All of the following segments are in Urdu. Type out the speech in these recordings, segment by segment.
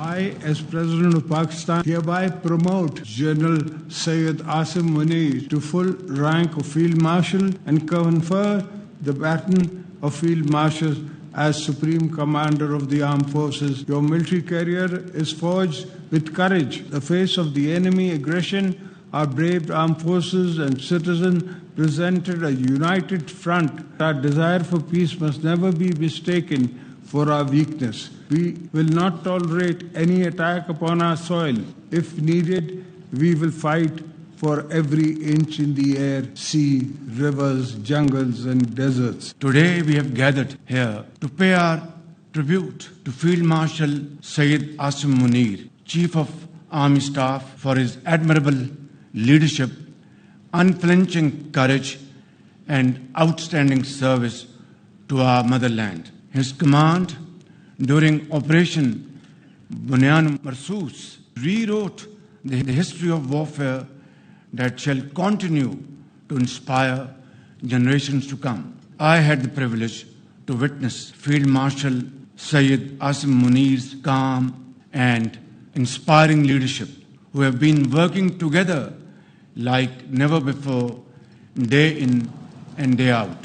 I, as President of Pakistan, hereby promote General Syed Asim Munir to full rank of Field Marshal and confer the baton of Field Marshal as Supreme Commander of the Armed Forces. Your military career is forged with courage. In the face of the enemy aggression, our brave armed forces and citizens presented a united front. Our desire for peace must never be mistaken for our weakness. We will not tolerate any attack upon our soil. If needed, we will fight for every inch in the air, sea, rivers, jungles and deserts. Today we have gathered here to pay our tribute to Field Marshal Syed Asim Munir, Chief of Army Staff, for his admirable leadership, unflinching courage and outstanding service to our motherland. His command during Operation Bunyan Marsus rewrote the history of warfare that shall continue to inspire generations to come. I had the privilege to witness Field Marshal Syed Asim Munir's calm and inspiring leadership, who have been working together like never before, day in and day out.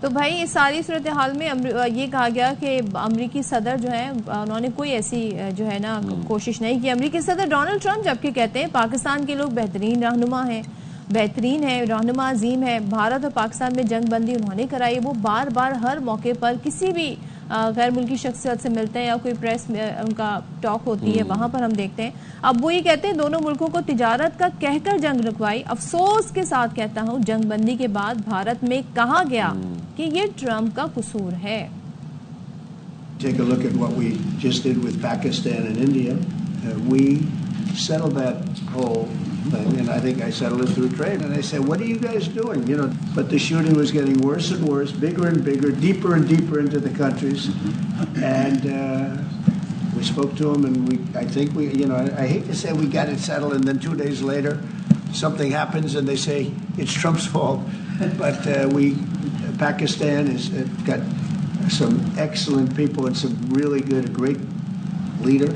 تو بھائی اس ساری صورتحال میں یہ کہا گیا کہ امریکی صدر جو ہے انہوں نے کوئی ایسی جو ہے نا کوشش نہیں کی. امریکی صدر ڈونلڈ ٹرمپ جبکہ کہتے ہیں پاکستان کے لوگ بہترین رہنما ہیں, بہترین ہے, رہنما عظیم ہے, بھارت اور پاکستان میں جنگ بندی انہوں نے کرائی. وہ بار بار ہر موقع پر کسی بھی غیر ملکی شخصیت سے ملتے ہیں یا کوئی پریس میں ان کا ٹاک ہوتی ہے وہاں پر ہم دیکھتے ہیں. اب وہ یہ کہتے ہیں دونوں ملکوں کو تجارت کا کہہ کر جنگ رکوائی. افسوس کے ساتھ کہتا ہوں جنگ بندی کے بعد بھارت میں کہا گیا کہ یہ ٹرمپ کا قصور ہے. Take a look at what we just did with Pakistan and India. We settled that whole thing, and I think I settled it through trade. And I said, what are you guys doing? You know, but the shooting was getting worse and worse, bigger and bigger, deeper and deeper into the countries. And we spoke to them, and I think we, you know, I hate to say we got it settled, and then 2 days later, something happens, and they say it's Trump's fault. But Pakistan has got some excellent people and some really good, a great leader.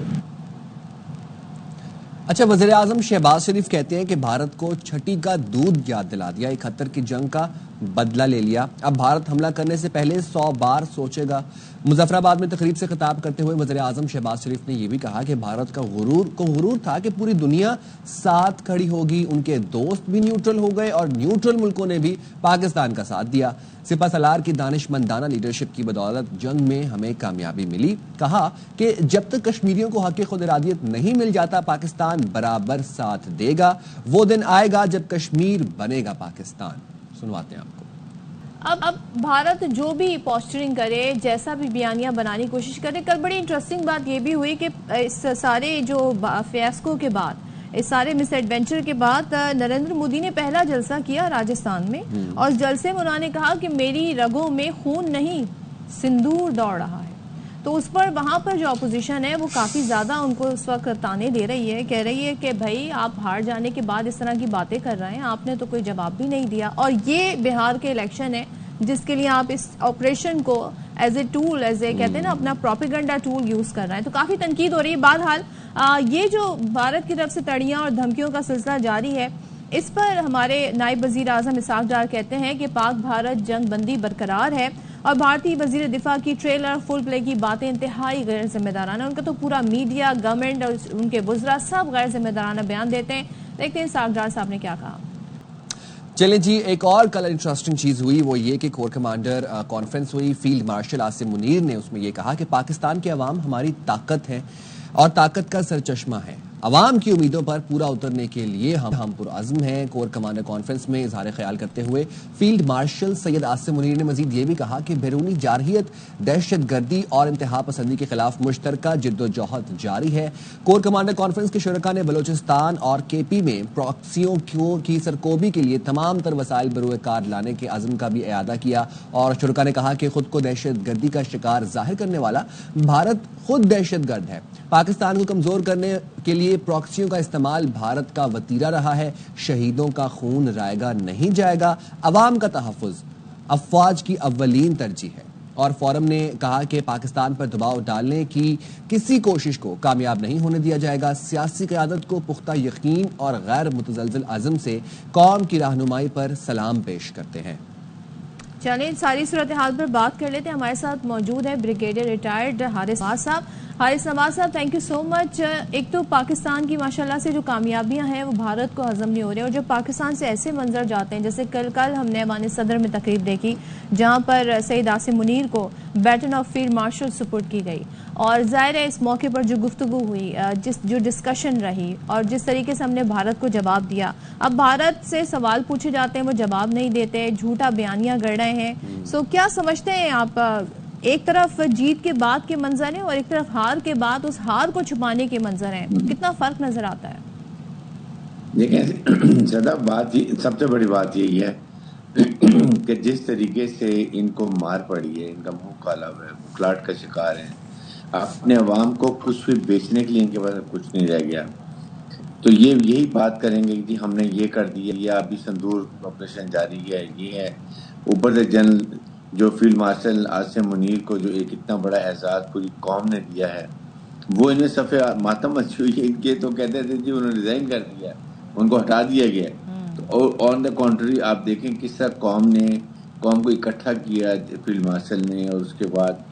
اچھا, وزیر اعظم شہباز شریف کہتے ہیں کہ بھارت کو چھٹی کا دودھ یاد دلا دیا, 71 کی جنگ کا بدلہ لے لیا, اب بھارت حملہ کرنے سے پہلے 100 بار سوچے گا. مظفر آباد میں تقریب سے خطاب کرتے ہوئے وزیر اعظم شہباز شریف نے یہ بھی کہا کہ بھارت کا غرور تھا کہ پوری دنیا ساتھ کھڑی ہوگی. ان کے دوست بھی نیوٹرل ہو گئے اور نیوٹرل ملکوں نے بھی پاکستان کا ساتھ دیا. سپہ سالار کی دانش مندانہ لیڈرشپ کی بدولت جنگ میں ہمیں کامیابی ملی. کہا کہ جب تک کشمیریوں کو حق خود ارادیت نہیں مل جاتا پاکستان برابر ساتھ دے گا. وہ دن آئے گا جب کشمیر بنے گا پاکستان. سنواتے ہیں آپ کو. اب بھارت جو بھی پوسچرنگ کرے, جیسا بھی بیانیہ بنانے کی کوشش کرے. کل بڑی انٹرسٹنگ بات یہ بھی ہوئی کہ اس سارے جو فیاسکو کے بعد, اس سارے مس ایڈونچر کے بعد نریندر مودی نے پہلا جلسہ کیا راجستھان میں, اور جلسے میں انہوں نے کہا کہ میری رگوں میں خون نہیں سندور دوڑ رہا ہے. تو اس پر وہاں پر جو اپوزیشن ہے وہ کافی زیادہ ان کو اس وقت تانے دے رہی ہے, کہہ رہی ہے کہ بھائی آپ ہار جانے کے بعد اس طرح کی باتیں کر رہے ہیں, آپ نے تو کوئی جواب بھی نہیں دیا. اور یہ بہار کے الیکشن ہے جس کے لیے آپ اس آپریشن کو as a tool, as a کہتے ہیں نا اپنا پروپیگنڈا ٹول یوز کر رہے ہیں. تو کافی تنقید ہو رہی ہے. بہرحال یہ جو بھارت کی طرف سے تڑیاں اور دھمکیوں کا سلسلہ جاری ہے, اس پر ہمارے نائب وزیر اعظم اسحاق ڈار کہتے ہیں کہ پاک بھارت جنگ بندی برقرار ہے, اور بھارتی وزیر دفاع کی ٹریلر فل پلے کی باتیں انتہائی غیر ذمہ دارانہ. ان کا تو پورا میڈیا, گورنمنٹ اور ان کے وزراء سب غیر ذمہ دارانہ بیان دیتے ہیں. دیکھتے ہیں اسحاق ڈار صاحب نے کیا کہا. چلیں جی, ایک اور کل انٹرسٹنگ چیز ہوئی, وہ یہ کہ کور کمانڈر کانفرنس ہوئی. فیلڈ مارشل عاصم منیر نے اس میں یہ کہا کہ پاکستان کے عوام ہماری طاقت ہے اور طاقت کا سرچشمہ ہے. عوام کی امیدوں پر پورا اترنے کے لیے ہم پرعزم ہیں. کور کمانڈر کانفرنس میں اظہار خیال کرتے ہوئے فیلڈ مارشل سید عاصم منیر نے مزید یہ بھی کہا کہ بیرونی جارحیت, دہشت گردی اور انتہا پسندی کے خلاف مشترکہ جد و جہد جاری ہے. کور کمانڈر کانفرنس کے شرکاء نے بلوچستان اور کے پی میں پراکسیوں کی سرکوبی کے لیے تمام تر وسائل بروئے کار لانے کے عزم کا بھی اعادہ کیا, اور شرکاء نے کہا کہ خود کو دہشت گردی کا شکار ظاہر کرنے والا بھارت خود دہشت گرد ہے. پاکستان کو کمزور کرنے کے لیے پراکسیوں کا استعمال بھارت کا وتیرہ رہا ہے. شہیدوں کا خون رائے گا نہیں جائے گا. عوام کا تحفظ افواج کی اولین ترجیح ہے. اور فورم نے کہا کہ پاکستان پر دباؤ ڈالنے کی کسی کوشش کو کامیاب نہیں ہونے دیا جائے گا. سیاسی قیادت کو پختہ یقین اور غیر متزلزل عزم سے قوم کی رہنمائی پر سلام پیش کرتے ہیں. چلیں ساری صورتحال پر بات کر لیتے ہیں. ہمارے ساتھ موجود ہے بریگیڈیئر ریٹائرڈ حارث نواز صاحب. حارث نواز صاحب, تھینک یو سو مچ. ایک تو پاکستان کی ماشاءاللہ سے جو کامیابیاں ہیں وہ بھارت کو ہضم نہیں ہو رہی, اور جب پاکستان سے ایسے منظر جاتے ہیں جیسے کل ہم نے ایوان صدر میں تقریب دیکھی جہاں پر سید عاصم منیر کو baton of field marshal support کی گئی, اور ظاہر ہے اس موقع پر جو گفتگو ہوئی, جو ڈسکشن رہی, اور جس طریقے سے ہم نے بھارت کو جواب دیا. اب بھارت سے سوال پوچھے جاتے ہیں وہ جواب نہیں دیتے, جھوٹا بیانیاں گڑ رہے ہیں. سو کیا سمجھتے ہیں آپ, ایک طرف جیت کے بعد کے منظر ہیں اور ایک طرف ہار کے بعد اس ہار کو چھپانے کے منظر ہیں, کتنا فرق نظر آتا ہے؟ دیکھیں زیادہ بات سب سے بڑی بات یہی ہے کہ جس طریقے سے ان کو مار پڑی ہے, ان کا منہ کالا ہوا ہے, بکلاٹ کا شکار ہیں, اپنے عوام کو کچھ بھی بیچنے کے لیے ان کے پاس کچھ نہیں رہ گیا. تو یہی بات کریں گے کہ ہم نے یہ کر دیا, یا ابھی سندور آپریشن جاری ہے, یہ ہے. اوپر سے جنرل جو فیلڈ مارشل عاصم منیر کو جو ایک اتنا بڑا اعزاز پوری قوم نے دیا ہے, وہ انہیں صفحے ماتم مچی ہوئی ہے ان کے. تو کہتے تھے جی انہوں نے ریزائن کر دیا, ان کو ہٹا دیا گیا. تو آن دا کنٹری آپ دیکھیں کس طرح قوم نے قوم کو اکٹھا کیا فیلڈ مارشل نے، اور اس کے بعد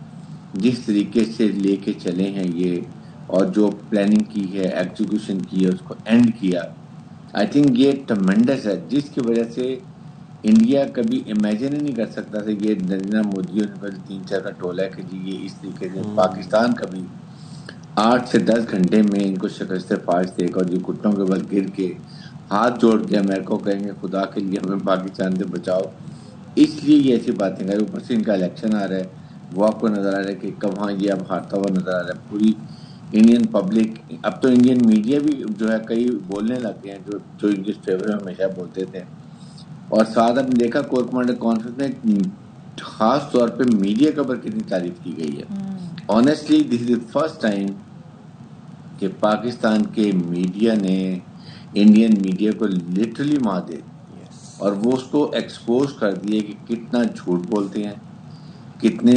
جس طریقے سے لے کے چلے ہیں یہ، اور جو پلاننگ کی ہے، ایگزیکیوشن کی ہے، اس کو اینڈ کیا، آئی تھنک یہ ٹرمینڈس ہے، جس کی وجہ سے انڈیا کبھی امیجن ہی نہیں کر سکتا تھا. یہ نریندر مودی اور 3-4 کا ٹولہ ہے کہ جی یہ اس طریقے سے پاکستان کبھی 8 سے 10 گھنٹے میں ان کو شکست فاش دے گا، اور جو گھٹنوں کے بل گر کے ہاتھ جوڑ کے امریکہ کو کہیں گے خدا کے لیے ہمیں پاکستان سے بچاؤ. اس لیے یہ ایسی باتیں کر، اوپر سے ان کا الیکشن آ رہا ہے، وہ آپ کو نظر آ رہا ہے کہ کہاں یہ اب ہارتا ہوا نظر آ رہا ہے. پوری انڈین پبلک، اب تو انڈین میڈیا بھی جو ہے کئی بولنے لگ گئے ہیں جو ان کے فیور میں ہمیشہ بولتے تھے. اور ساتھ آپ نے دیکھا کور کمانڈر کانفرنس میں خاص طور پہ میڈیا کے اوپر کتنی تعریف کی گئی ہے. Honestly this is the first time کہ پاکستان کے میڈیا نے انڈین میڈیا کو لٹرلی مار دے دی، اور وہ اس کو ایکسپوز کر دیے کہ کتنا جھوٹ بولتے ہیں، کتنے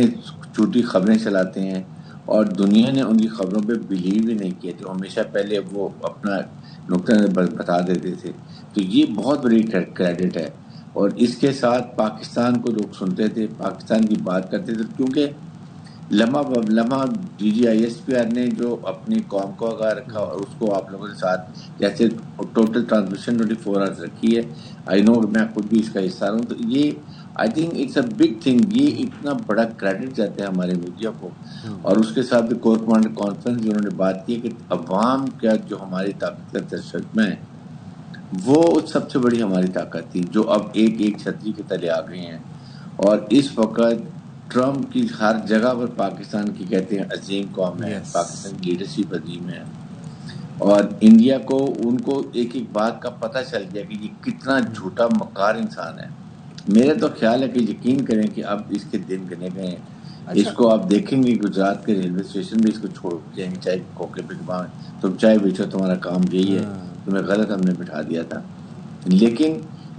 جھوٹی خبریں چلاتے ہیں، اور دنیا نے ان کی خبروں پہ بلیو ہی نہیں کیا. جو ہمیشہ پہلے وہ اپنا نقطہ نظر بتا دیتے تھے. تو یہ بہت بڑی کریڈٹ ہے. اور اس کے ساتھ پاکستان کو لوگ سنتے تھے، پاکستان کی بات کرتے تھے، کیونکہ لمحہ DGISPR نے جو اپنی قوم کو آگاہ رکھا، اور اس کو آپ لوگوں کے ساتھ جیسے ٹوٹل ٹرانسمیشن 24 آورس رکھی ہے. آئی نو میں خود بھی اس کا حصہ رہا ہوں. تو یہ I think it's a big thing. یہ اتنا بڑا کریڈٹ جاتا ہے ہمارے میڈیا کو. اور اس کے ساتھ کور کمانڈر کانفرنس جنہوں نے بات کی کہ عوام کا جو ہماری طاقت کا تجربہ ہے، وہ سب سے بڑی ہماری طاقت تھی، جو اب ایک چھتری کے تلے آ گئے ہیں. اور اس وقت ٹرمپ کی ہر جگہ پر پاکستان کی کہتے ہیں عظیم قوم ہے، پاکستان کی لیڈرشپ عظیم ہے. اور انڈیا کو ان کو ایک ایک بات کا پتہ چل گیا کہ یہ کتنا جھوٹا مکار انسان ہے. میرے تو خیال ہے کہ یقین کریں کہ اب اس کے دن گنے گئے ہیں. اس کو آپ دیکھیں گے گجرات کے ریلوے اسٹیشن بھی اس کو چھوڑ جائیں گے، چائے کھوکے پہ تم چائے بیچو، تمہارا کام یہی ہے، تمہیں غلط ہم نے بٹھا دیا تھا. لیکن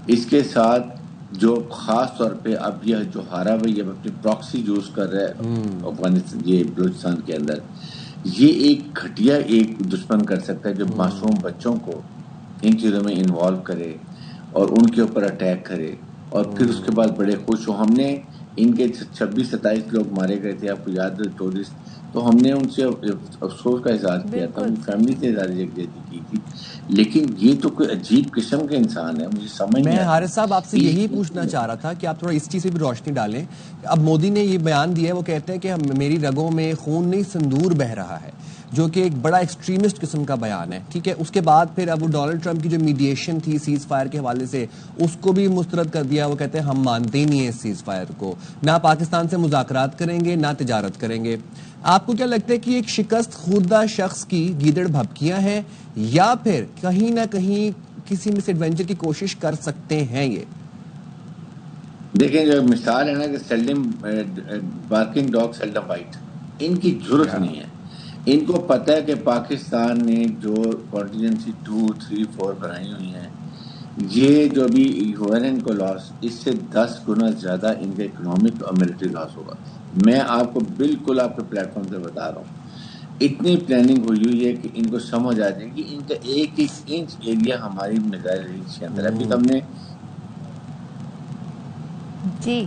اس کے ساتھ جو خاص طور پہ اب یہ جو ہارا بھائی اب اپنی پراکسی یوز کر رہا ہے افغانستان، یہ بلوچستان کے اندر، یہ ایک گھٹیا ایک دشمن کر سکتا ہے جو معصوم بچوں کو ان چیزوں میں انوالو کرے اور ان کے اوپر اٹیک کرے، اور پھر اس کے بعد بڑے خوش ہو. ہم نے ان کے 26-27 لوگ مارے گئے تھے، آپ کو یاد ہے ٹورسٹ، تو ہم نے ان سے افسوس کا اظہار کیا تھا، ان کی فیملی سے اظہار یکجہتی کی تھی. لیکن یہ تو کوئی عجیب قسم کے انسان ہے، مجھے سمجھ نہیں میں حارث صاحب آپ سے یہی پوچھنا چاہ رہا تھا کہ آپ تھوڑا اس چیز سے بھی روشنی ڈالیں. اب مودی نے یہ بیان دیا ہے، وہ کہتے ہیں کہ میری رگوں میں خون نہیں سندور بہہ رہا ہے، جو کہ ایک بڑا ایکسٹریمسٹ قسم کا بیان ہے. ٹھیک ہے، اس کے بعد پھر اب وہ ڈونلڈ ٹرمپ کی جو میڈیشن تھی سیز فائر کے حوالے سے، اس کو بھی مسترد کر دیا. وہ کہتے ہیں ہم مانتے ہی نہیں ہیں اس سیز فائر کو، نہ پاکستان سے مذاکرات کریں گے نہ تجارت کریں گے. آپ کو کیا لگتا ہے کہ ایک شکست خوردہ شخص کی گیدڑ بھبکیاں ہیں، یا پھر کہیں نہ کہیں کسی مس ایڈونچر کی کوشش کر سکتے ہیں؟ یہ دیکھیں جو مثال ہے نا کہ seldom barking dog seldom bite, ان کی ضرورت نہیں ہے. ان کو پتہ ہے کہ پاکستان نے جو کانٹینجنسی 2, 3, 4 بنائی ہوئی ہیں، یہ جو ابھی ہوا ہے ان کو لاس، اس سے 10 گنا زیادہ ان کا اکنامک اور ملٹری لاس ہوگا. میں آپ کو بالکل آپ کے پلیٹ فارم سے بتا رہا ہوں، اتنی پلاننگ ہوئی ہے کہ ان کو سمجھ آ جائے گی. ان کا ایک ایک انچ ایریا ہماری میزائل رینج کے اندر. ابھی ہم نے جی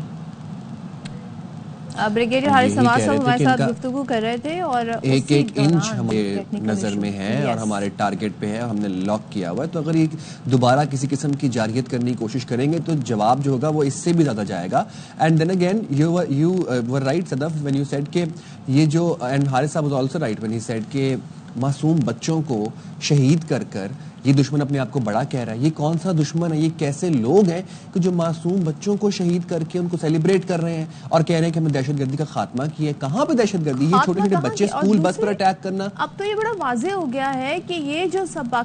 بریگیڈیئر حارث نواز صاحب ہمارے ساتھ گفتگو کر رہے تھے، اور ایک ایک انچ ہمارے نظر میں ہے اور ہمارے ٹارگٹ پہ ہے، ہم نے لاک کیا ہوا ہے. تو اگر یہ دوبارہ کسی قسم کی جارحیت کرنے کی کوشش کریں گے تو جواب جو ہوگا وہ اس سے بھی زیادہ جائے گا. And then again you were right Sadaf when you said کہ یہ جو، اینڈ حارث صاحب was also right when he said کہ معصوم بچوں کو شہید کر کر یہ دشمن اپنے آپ کو بڑا کہہ رہا ہے. یہ کون سا دشمن ہے؟ یہ کیسے لوگ ہیں کہ جو معصوم بچوں کو شہید کر کے ان کو سیلیبریٹ کر رہے ہیں اور کہہ رہے ہیں کہ ہمیں دہشت گردی کا خاتمہ کیا ہے؟ کہاں پہ دہشت گردی؟ یہ چھوٹے چھوٹے بچے اسکول بس پر اٹیک کرنا. اب تو یہ بڑا واضح ہو گیا ہے کہ یہ جو سب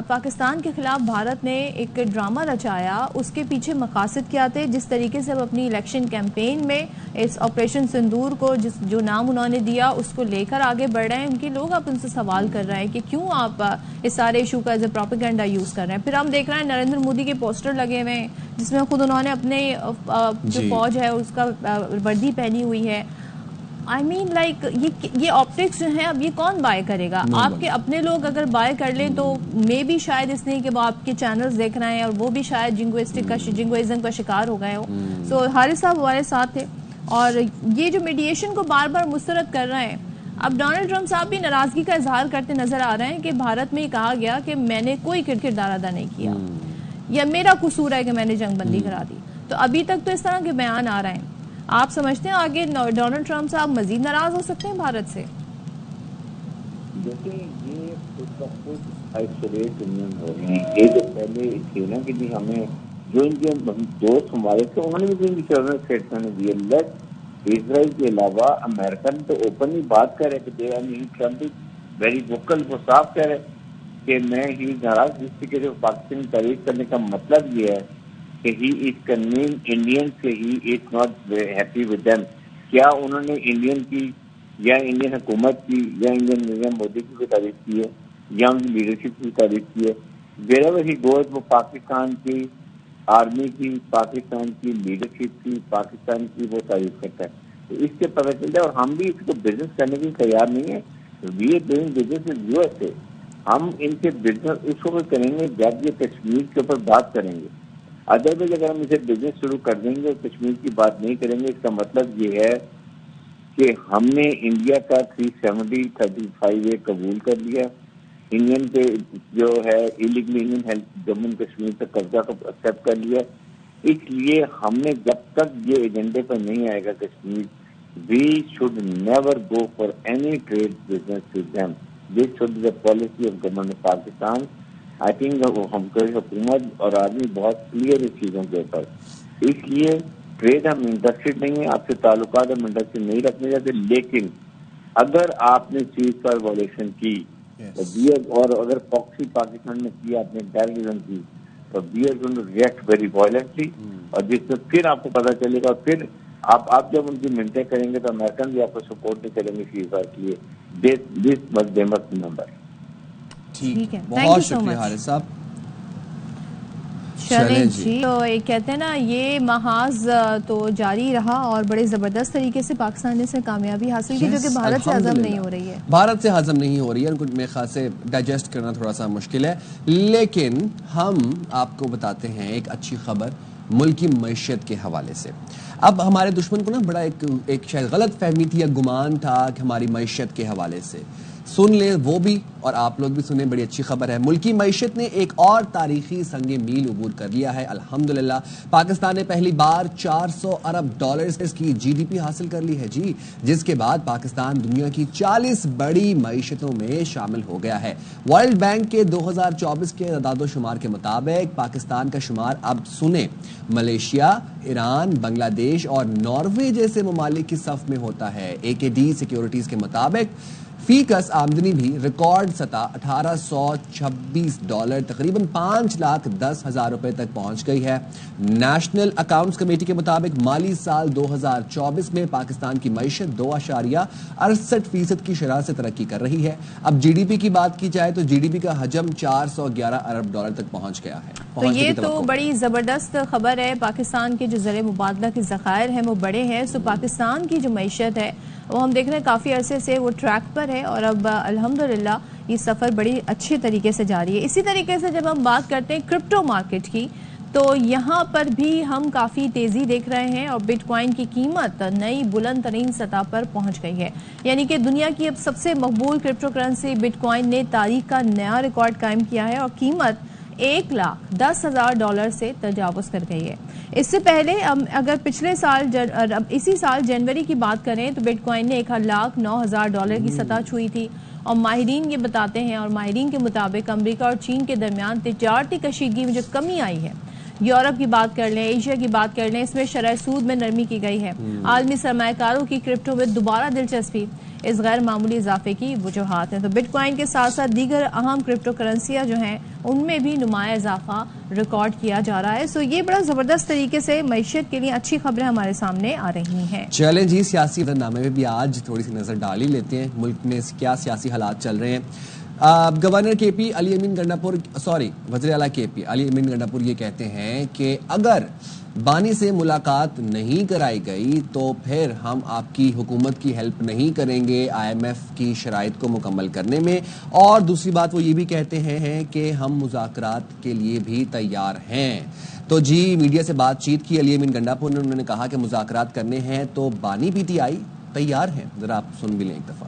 پاکستان کے خلاف بھارت نے ایک ڈرامہ رچایا، اس کے پیچھے مقاصد کیا تھے. جس طریقے سے اب اپنی الیکشن کیمپین میں اس آپریشن سندور کو جو نام انہوں نے دیا اس کو لے کر آگے بڑھ رہے ہیں، ان کے لوگ اب ان سے سوال کر رہے ہیں کہ کیوں آپ اس سارے ایشو کا ایز اے پروپیگنڈا یوز کر رہے ہیں. پھر ہم دیکھ رہے ہیں نریندر مودی کے پوسٹر لگے ہوئے ہیں جس میں خود انہوں نے اپنے جو فوج ہے اس کا وردی پہنی ہوئی ہے. I mean like یہ آپٹکس جو ہیں اب یہ کون بائی کرے گا؟ آپ کے اپنے لوگ اگر بائی کر لیں تو میں بھی شاید اس لیے کہ وہ آپ کے چینلز دیکھ رہے ہیں اور وہ بھی شاید جنگوئزم کا شکار ہو گئے ہو. سو حارث صاحب ہمارے ساتھ تھے اور یہ جو میڈیشن کو بار بار مسترد کر رہے ہیں. اب ڈونلڈ ٹرمپ صاحب بھی ناراضگی کا اظہار کرتے نظر آ رہے ہیں کہ بھارت میں یہ کہا گیا کہ میں نے کوئی کردار ادا نہیں کیا یا میرا قصور ہے کہ میں نے جنگ بندی کرا دی. تو ابھی تک تو اس طرح کے بیان آ رہے ہیں. آپ سمجھتے ہیں آگے ڈونلڈ ٹرمپ صاحب مزید ناراض ہو سکتے ہیں بھارت سے؟ دیکھیں یہ خود بخود آئسولیٹ انڈین ہو رہے ہیں. یہ جو پہلے تھے نا کہ جی ہمیں جو ان کے دوست ہمارے تھے انہوں نے بھی ان کی اسٹیٹمنٹ دی لیٹ اسرائیل کے علاوہ امریکن تو اوپنلی بات کر رہے کہ ٹرمپ ویری ووکل. وہ صاف کہہ رہے کہ میں ہی ناراض جس طریقے سے پاکستان کی تعریف کرنے کا مطلب یہ ہے کہ ہی از کنوین انڈین سے he is not happy with them. کیا انہوں نے انڈین کی یا انڈین حکومت کی یا انڈین نظام مودی کی تعریف کی ہے یا ان کی لیڈرشپ کی تعریف کی ہے؟ ویئر ہی گوز وہ پاکستان کی آرمی کی, پاکستان کی لیڈرشپ کی, پاکستان کی وہ تعریف کرتا ہے. تو اس سے پتہ چلتا ہے. اور ہم بھی اس کو بزنس کرنے کے لیے تیار نہیں ہے. We are doing business with U S A. ہم ان سے بزنس اس وقت کریں گے جب یہ کشمیر کے اوپر بات کریں گے. ادروائز اگر ہم اسے بزنس شروع کر دیں گے اور کشمیر کی بات نہیں کریں گے, اس کا مطلب یہ ہے کہ ہم نے انڈیا کا 370-35 قبول کر لیا. انڈین کے جو ہے ایلیگل انڈین جموں کشمیر سے قبضہ کو ایکسیپٹ کر لیا. اس لیے ہم نے جب تک یہ ایجنڈے پر نہیں آئے گا Kashmir, we should never go for any trade business with them. This should be the policy of government of Pakistan. I think ہم کو حکومت اور آدمی بہت کلیئر اس چیزوں کے اوپر. اس لیے ٹریڈ ہم انٹرسٹڈ نہیں ہیں, آپ سے تعلقات ہم انٹرسٹڈ نہیں رکھنے جاتے. لیکن اگر آپ نے چیز پر وائلیشن کی اور اگر پاکسی پاکستان نے کیا اپنے ٹیررزم کی تو we are going to react very violently. اور جس سے پھر آپ کو پتہ چلے گا, پھر آپ جب ان کی منتیں کریں گے تو امریکن بھی آپ کو سپورٹ نہیں کریں گے اس بات کے لیے. دس مس دے مس ریمبر. ٹھیک ہے, بہت شکریہ حارث صاحب. چلیں جی, تو یہ کہتے ہیں نا یہ محاذ تو جاری رہا اور بڑے زبردست طریقے سے پاکستان نے سے کامیابی حاصل کی جو کہ بھارت سے ہضم نہیں ہو رہی ہے. بھارت سے ہضم نہیں ہو رہی ہے, ان کو میرے خیال سے ڈائجسٹ کرنا تھوڑا سا مشکل ہے. لیکن ہم آپ کو بتاتے ہیں ایک اچھی خبر ملک کی معیشت کے حوالے سے. اب ہمارے دشمن کو نا بڑا ایک شاید غلط فہمی تھی یا گمان تھا کہ ہماری معیشت کے حوالے سے. سن لیں وہ بھی اور آپ لوگ بھی سنیں, بڑی اچھی خبر ہے. ملکی معیشت نے ایک اور تاریخی سنگ میل عبور کر لیا ہے. الحمدللہ پاکستان نے پہلی بار $400 ارب کی جی ڈی پی حاصل کر لی ہے جی, جس کے بعد پاکستان دنیا کی 40 بڑی معیشتوں میں شامل ہو گیا ہے. ورلڈ بینک کے 2024 کے اعداد و شمار کے مطابق پاکستان کا شمار اب سنیں ملیشیا, ایران, بنگلہ دیش اور ناروے جیسے ممالک کی صف میں ہوتا ہے. AKD سیکیورٹیز کے مطابق فی کس آمدنی بھی ریکارڈ سطح $1826 تقریباً 5,10,000 روپے تک پہنچ گئی ہے. نیشنل اکاؤنٹس کمیٹی کے مطابق مالی سال 2024 میں پاکستان کی معیشت 2.68% کی شرح سے ترقی کر رہی ہے. اب جی ڈی پی کی بات کی جائے تو جی ڈی پی کا حجم $411 ارب تک پہنچ گیا ہے. تو یہ تو بڑی زبردست خبر ہے. پاکستان کے جو زر مبادلہ کے ذخائر ہیں وہ بڑے ہیں. سو پاکستان کی جو معیشت ہے وہ ہم دیکھ رہے ہیں کافی عرصے سے وہ ٹریک پر ہے اور اب الحمدللہ یہ سفر بڑی اچھے طریقے سے جاری ہے. اسی طریقے سے جب ہم بات کرتے ہیں کرپٹو مارکیٹ کی تو یہاں پر بھی ہم کافی تیزی دیکھ رہے ہیں اور بٹ کوائن کی قیمت نئی بلند ترین سطح پر پہنچ گئی ہے. یعنی کہ دنیا کی اب سب سے مقبول کرپٹو کرنسی بٹ کوائن نے تاریخ کا نیا ریکارڈ قائم کیا ہے اور قیمت $1,10,000 سے تجاوز کر گئی ہے. اس سے پہلے اگر پچھلے سال اسی سال جنوری کی بات کریں تو بٹ کوائن نے $1,09,000 کی سطح چھوئی تھی. اور ماہرین یہ بتاتے ہیں اور ماہرین کے مطابق امریکہ اور چین کے درمیان تجارتی کشیدگی میں جو کمی آئی ہے, یورپ کی بات کر لیں, ایشیا کی بات کر لیں, اس میں شرح سود میں نرمی کی گئی ہے. عالمی سرمایہ کاروں کی کرپٹو میں دوبارہ دلچسپی, اس غیر معمولی اضافے کی وجوہات ہیں. تو بٹ کوائن کے ساتھ ساتھ دیگر اہم کرپٹو کرنسیاں جو ہیں ان میں بھی نمایاں اضافہ ریکارڈ کیا جا رہا ہے. سو یہ بڑا زبردست طریقے سے معیشت کے لیے اچھی خبریں ہمارے سامنے آ رہی ہیں. چلیں جی, سیاسی نامے میں بھی آج تھوڑی سی نظر ڈال ہی لیتے ہیں. ملک میں کیا سیاسی حالات چل رہے ہیں. گورنر کے پی علی امین گنڈاپور وزیر اعلیٰ کے پی علی امین گنڈاپور یہ کہتے ہیں کہ اگر بانی سے ملاقات نہیں کرائی گئی تو پھر ہم آپ کی حکومت کی ہیلپ نہیں کریں گے IMF کی شرائط کو مکمل کرنے میں. اور دوسری بات وہ یہ بھی کہتے ہیں کہ ہم مذاکرات کے لیے بھی تیار ہیں. تو جی میڈیا سے بات چیت کی علی امین گنڈاپور نے, انہوں نے کہا کہ مذاکرات کرنے ہیں تو بانی PTI تیار ہیں. ذرا آپ سن بھی لیں ایک دفعہ.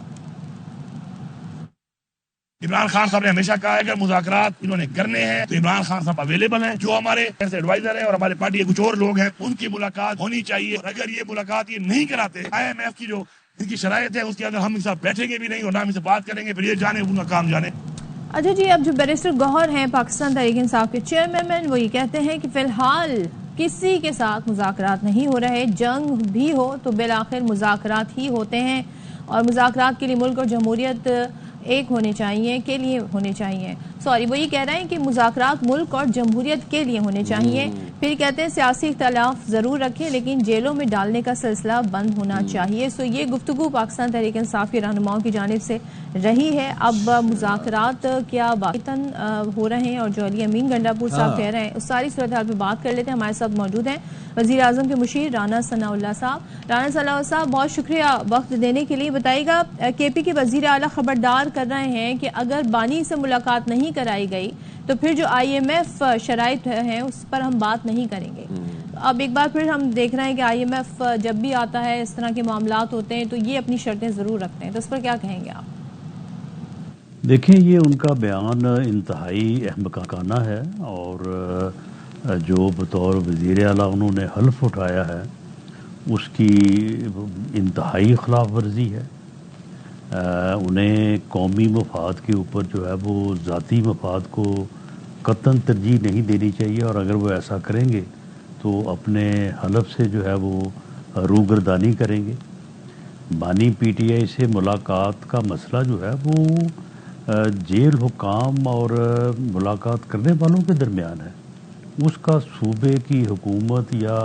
عمران خان صاحب نے ہمیشہ کہا ہے اگر مذاکرات انہوں نے کرنے ہیں تو عمران خان صاحب اویلیبل ہیں. جو ہمارے ایڈوائزر ہیں اور ہمارے پارٹی کے کچھ اور لوگ ہیں ان کی ملاقات ہونی چاہیے. اور اگر یہ ملاقات یہ نہیں کراتے IMF کی جو ان کی شرائط ہے اس کے اندر ہم ان سے بیٹھیں گے بھی نہیں اور نہ ہم ان سے بات کریں گے. پھر یہ جانے ان کا کام جانے. اچھا جی, اب جو بیرسٹر گوہر ہیں پاکستان تحریک انصاف کے چیئرمین, وہ یہ کہتے ہیں کہ فی الحال کسی کے ساتھ مذاکرات نہیں ہو رہے. جنگ بھی ہو تو بالآخر مذاکرات ہی ہوتے ہیں اور مذاکرات کے لیے ملک اور جمہوریت ایک ہونے چاہیے وہ یہ کہہ رہے ہیں کہ مذاکرات ملک اور جمہوریت کے لیے ہونے چاہیے. پھر کہتے ہیں سیاسی اختلاف ضرور رکھیں لیکن جیلوں میں ڈالنے کا سلسلہ بند ہونا چاہیے. سو یہ گفتگو پاکستان تحریک انصاف کے رہنماؤں کی جانب سے رہی ہے. اب مذاکرات کیا باقیتاً ہو رہے ہیں اور جو علی امین گنڈاپور صاحب کہہ رہے ہیں اس ساری صورتحال پہ بات کر لیتے ہیں. ہمارے ساتھ موجود ہیں وزیر اعظم کے مشیر رانا ثناء اللہ صاحب. رانا ثناء اللہ صاحب, بہت شکریہ وقت دینے کے لیے. بتائیے گا KP کے وزیر اعلیٰ خبردار کر رہے ہیں کہ اگر بانی سے ملاقات نہیں کرائی گئی تو پھر جو IMF شرائط ہیں اس پر ہم بات نہیں کریں گے. اب ایک بار پھر ہم دیکھ رہے ہیں کہ IMF جب بھی آتا ہے اس طرح کے معاملات ہوتے ہیں تو یہ اپنی شرطیں ضرور رکھتے ہیں, تو اس پر کیا کہیں گے آپ؟ دیکھیں, یہ ان کا بیان انتہائی احمقانہ ہے اور جو بطور وزیر اعلیٰ انہوں نے حلف اٹھایا ہے اس کی انتہائی خلاف ورزی ہے. انہیں قومی مفاد کے اوپر جو ہے وہ ذاتی مفاد کو قطعاً ترجیح نہیں دینی چاہیے, اور اگر وہ ایسا کریں گے تو اپنے حلف سے جو ہے وہ روگردانی کریں گے. بانی PTI سے ملاقات کا مسئلہ جو ہے وہ جیل حکام اور ملاقات کرنے والوں کے درمیان ہے. اس کا صوبے کی حکومت یا